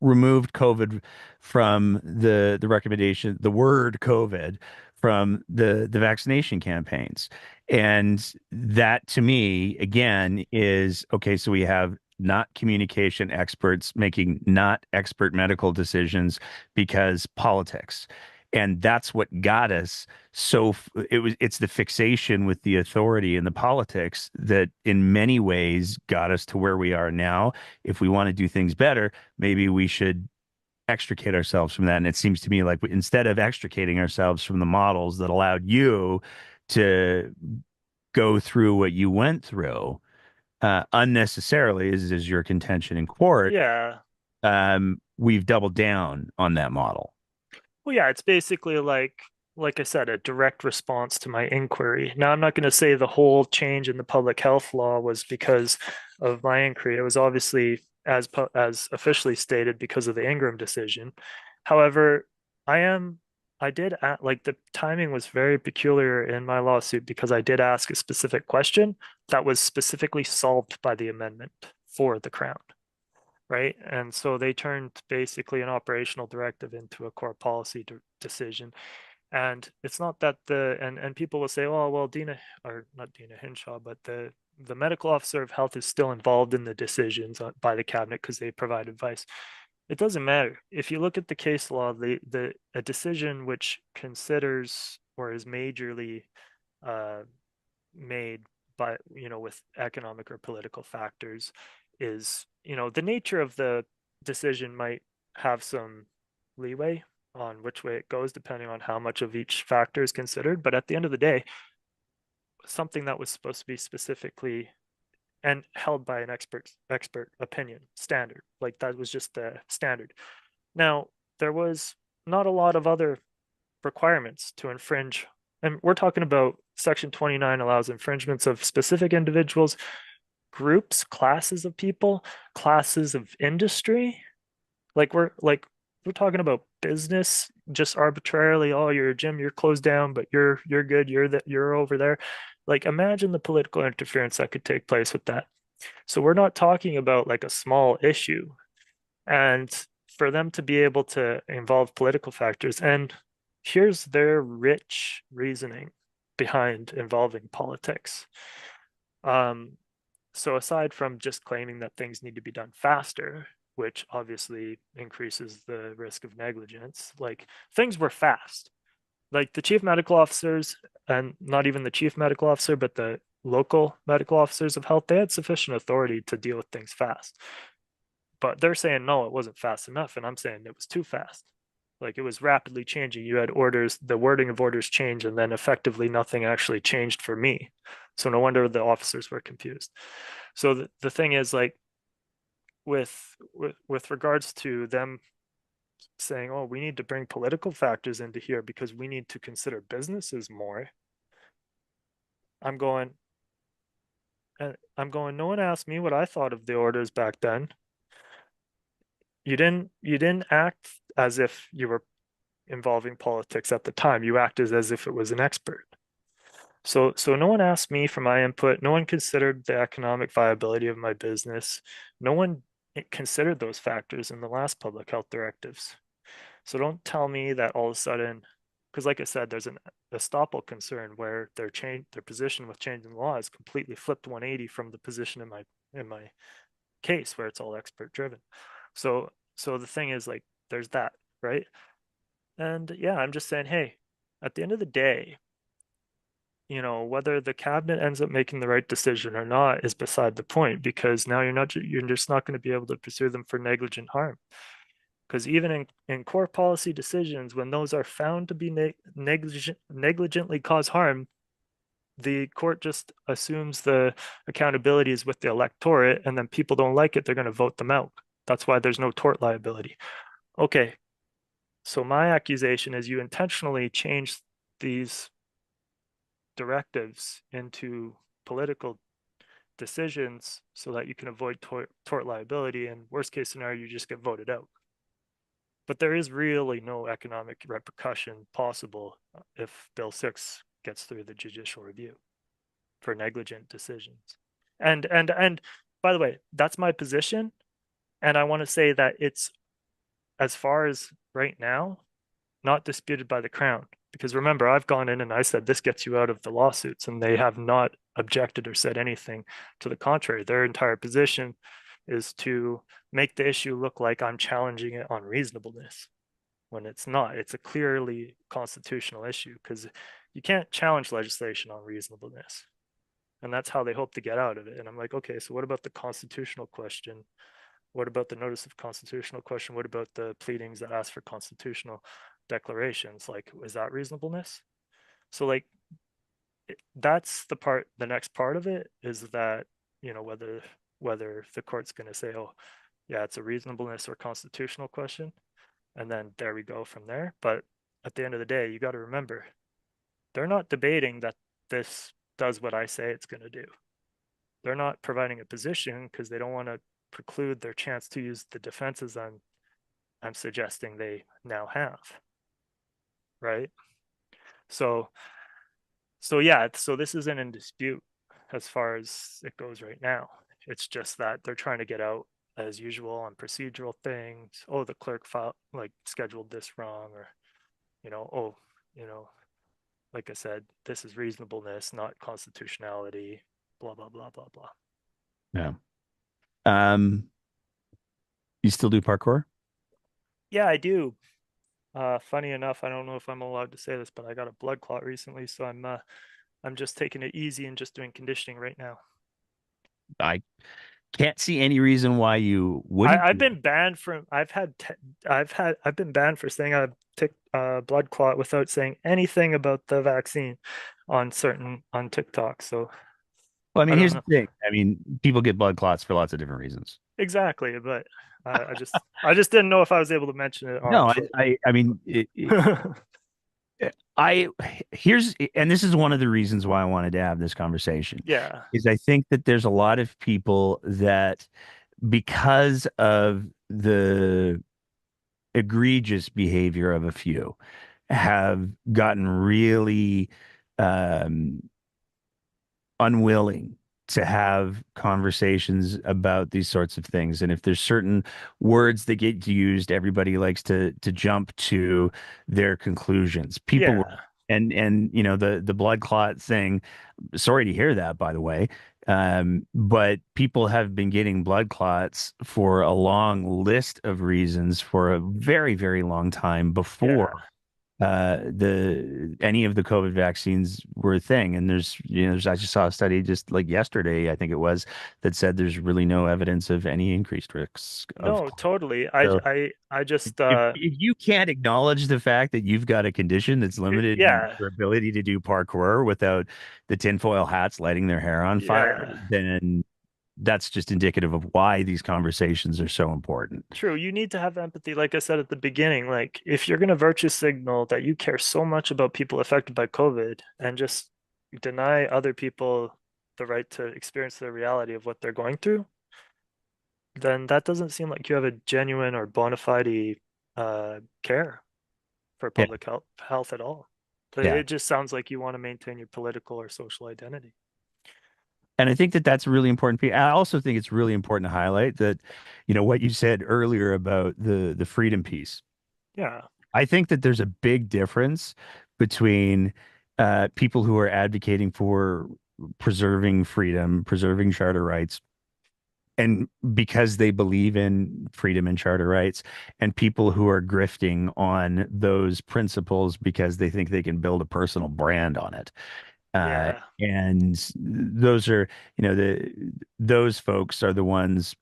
removed COVID from the recommendation, the word COVID from the vaccination campaigns. And that to me, again, is okay. So we have not communication experts making not expert medical decisions because politics. And that's what got us. It's the fixation with the authority and the politics that in many ways got us to where we are now. If we want to do things better, maybe we should extricate ourselves from that. And it seems to me like instead of extricating ourselves from the models that allowed you to go through what you went through unnecessarily, is your contention in court, yeah. we've doubled down on that model. Well, yeah, it's basically like I said, a direct response to my inquiry. Now, I'm not going to say the whole change in the public health law was because of my inquiry. It was obviously as officially stated because of the Ingram decision. However, I am I did like the timing was very peculiar in my lawsuit because I did ask a specific question that was specifically solved by the amendment for the Crown, right? And so they turned basically an operational directive into a core policy decision. And it's not that and people will say, oh, well, Dina, or not Dina Hinshaw, but the medical officer of health is still involved in the decisions by the cabinet because they provide advice. It doesn't matter. If you look at the case law, the a decision which considers or is majorly uh, made by, with economic or political factors is, the nature of the decision might have some leeway on which way it goes, depending on how much of each factor is considered. But at the end of the day, something that was supposed to be specifically and held by an expert opinion standard, like that was just the standard. Now, there was not a lot of other requirements to infringe. And we're talking about Section 29 allows infringements of specific individuals, groups, classes of people, classes of industry. Like we're talking about business just arbitrarily, oh, you're a gym, you're closed down, but you're good, you're over there. Like imagine the political interference that could take place with that. So we're not talking about like a small issue. And for them to be able to involve political factors, and here's their rich reasoning behind involving politics. Um, so aside from just claiming that things need to be done faster, which obviously increases the risk of negligence, like things were fast. Like the chief medical officers, and not even the chief medical officer, but the local medical officers of health, they had sufficient authority to deal with things fast. But they're saying no, it wasn't fast enough, and I'm saying it was too fast. Like it was rapidly changing. You had orders, the wording of orders changed, and then effectively nothing actually changed for me. So no wonder the officers were confused. So the thing is like with regards to them saying, oh, we need to bring political factors into here because we need to consider businesses more. I'm going, no one asked me what I thought of the orders back then. You didn't act as if you were involving politics at the time. You acted as if it was an expert. So no one asked me for my input. No one considered the economic viability of my business. No one considered those factors in the last public health directives. So don't tell me that all of a sudden, because like I said, there's an estoppel concern where their position with changing the law is completely flipped 180 from the position in my case where it's all expert driven. So the thing is like there's that, right? And yeah, I'm just saying, hey, at the end of the day, whether the cabinet ends up making the right decision or not is beside the point because now you're just not going to be able to pursue them for negligent harm. Because even in core policy decisions, when those are found to be negligently cause harm, the court just assumes the accountability is with the electorate, and then people don't like it, they're going to vote them out. That's why there's no tort liability. Okay, so my accusation is you intentionally changed these directives into political decisions so that you can avoid tort liability, and worst case scenario, you just get voted out. But there is really no economic repercussion possible if Bill 6 gets through the judicial review for negligent decisions. And by the way, that's my position. And I want to say that it's, as far as right now, not disputed by the Crown. Because remember, I've gone in and I said this gets you out of the lawsuits, and they have not objected or said anything to the contrary. Their entire position is to make the issue look like I'm challenging it on reasonableness when it's not. It's a clearly constitutional issue because you can't challenge legislation on reasonableness. And that's how they hope to get out of it. And I'm like, okay, so what about the constitutional question? What about the notice of constitutional question? What about the pleadings that ask for constitutional declarations? Like, is that reasonableness? So like that's the next part of it is that, whether the court's going to say, oh, yeah, it's a reasonableness or constitutional question. And then there we go from there. But at the end of the day, you got to remember, they're not debating that this does what I say it's going to do. They're not providing a position because they don't want to preclude their chance to use the defenses I'm suggesting they now have. Right. So yeah, so this isn't in dispute as far as it goes right now. It's just that they're trying to get out as usual on procedural things. Oh, the clerk file like scheduled this wrong, or oh, you know, like I said, this is reasonableness, not constitutionality, blah blah blah blah blah. Yeah. Um, you still do parkour? Yeah, I do. Funny enough, I don't know if I'm allowed to say this, but I got a blood clot recently, so I'm just taking it easy and just doing conditioning right now. I can't see any reason why you I, wouldn't I've do been banned from. I've been banned for saying I've tick blood clot without saying anything about the vaccine on TikTok. So Well, I I mean, don't here's the know thing. I mean, people get blood clots for lots of different reasons. exactly, but I just didn't know if I was able to mention it on No, for. I mean, I here's and this is one of the reasons why I wanted to have this conversation Yeah, is I think that there's a lot of people that because of the egregious behavior of a few have gotten really um, unwilling to have conversations about these sorts of things. And if there's certain words that get used, everybody likes to jump to their conclusions. People were, Yeah. and you know, the blood clot thing. Sorry to hear that, by the way. But people have been getting blood clots for a long list of reasons for a very, very long time Yeah. before the any of the COVID vaccines were a thing. And I just saw a study just like yesterday, I think it was, that said there's really no evidence of any increased risks of. No, totally. I So I I just if you can't acknowledge the fact that you've got a condition that's limited yeah. your ability to do parkour without the tinfoil hats lighting their hair on fire, Yeah. then that's just indicative of why these conversations are so important. True. You need to have empathy, like I said at the beginning. Like, if you're going to virtue signal that you care so much about people affected by COVID and just deny other people the right to experience the reality of what they're going through, then that doesn't seem like you have a genuine or bona fide care for Yeah. public health at all. Yeah. It just sounds like you want to maintain your political or social identity. And I think that that's really important. I also think it's really important to highlight that, you know, what you said earlier about the freedom piece. Yeah. I think that there's a big difference between people who are advocating for preserving freedom, preserving charter rights, and because they believe in freedom and charter rights, and people who are grifting on those principles because they think they can build a personal brand on it. Yeah. And those are, you know, those folks are the ones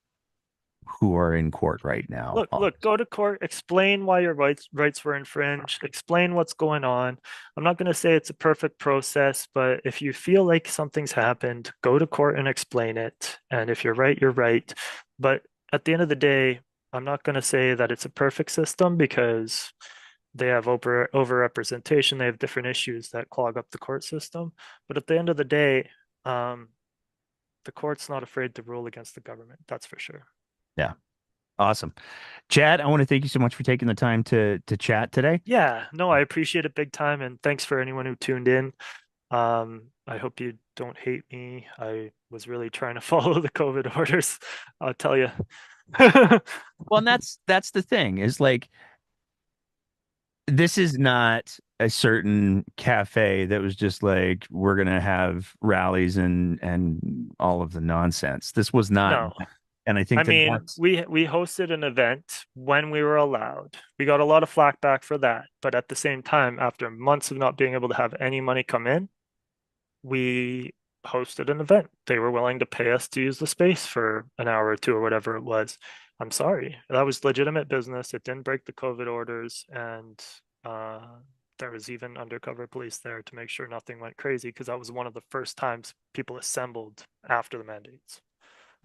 who are in court right now. Look, go to court, explain why your rights were infringed, explain what's going on. I'm not going to say it's a perfect process, but if you feel like something's happened, go to court and explain it. And if you're right, you're right. But at the end of the day, I'm not going to say that it's a perfect system because they have overrepresentation, they have different issues that clog up the court system. But at the end of the day, um, the court's not afraid to rule against the government. That's for sure. Yeah. Awesome. Chad, I want to thank you so much for taking the time to chat today. Yeah, no, I appreciate it big time, and thanks for anyone who tuned in. I hope you don't hate me. I was really trying to follow the COVID orders, I'll tell you. Well, and that's the thing is like this is not a certain cafe that was just like we're gonna have rallies and all of the nonsense. This was not, No, and I I think that mean, that's we hosted an event when we were allowed. We got a lot of flack back for that, but at the same time, after months of not being able to have any money come in, we hosted an event. They were willing to pay us to use the space for an hour or two or whatever it was. I'm sorry. That was legitimate business. It didn't break the COVID orders. And uh, there was even undercover police there to make sure nothing went crazy because that was one of the first times people assembled after the mandates.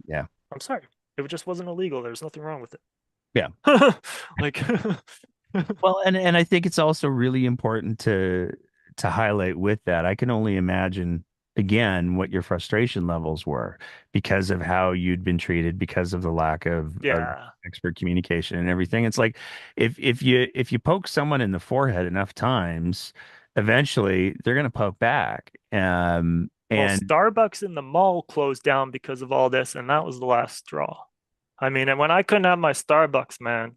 yeah, I'm sorry. It just wasn't illegal. There's nothing wrong with yeah. it. Like, Well, and I think it's also really important to highlight with that. I can only imagine again what your frustration levels were because of how you'd been treated, because of the lack of yeah. expert communication and everything. It's like if you poke someone in the forehead enough times, eventually they're gonna poke back. Well, And Starbucks in the mall closed down because of all this, and that was the last straw. I mean, and when I couldn't have my Starbucks, man,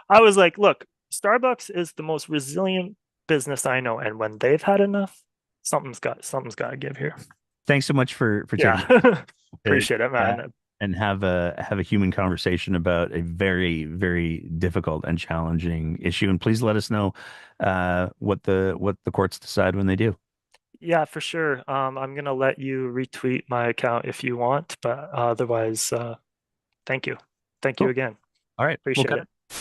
I was like, look, Starbucks is the most resilient business I know, and when they've had enough, something's got to give here. thanks so much for taking Yeah. to Appreciate it, chat man. and have a human conversation about a very, very difficult and challenging issue. And please let us know what the courts decide when they do. Yeah, for sure. I'm gonna let you retweet my account if you want, but otherwise, thank you. Thank you Cool. again. All right. We'll Appreciate cut it. it.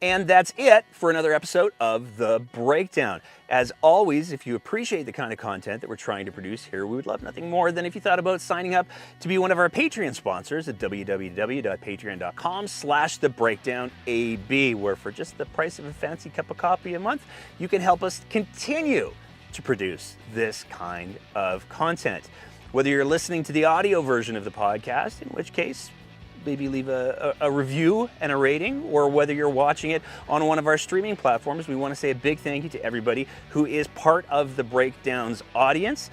And that's it for another episode of The Breakdown. As always, if you appreciate the kind of content that we're trying to produce here, we would love nothing more than if you thought about signing up to be one of our Patreon sponsors at www.patreon.com/thebreakdownab, where for just the price of a fancy cup of coffee a month, you can help us continue to produce this kind of content. Whether you're listening to the audio version of the podcast, in which case maybe leave a review and a rating, or whether you're watching it on one of our streaming platforms. We want to say a big thank you to everybody who is part of the Breakdowns audience.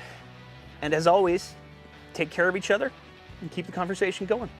And as always, take care of each other and keep the conversation going.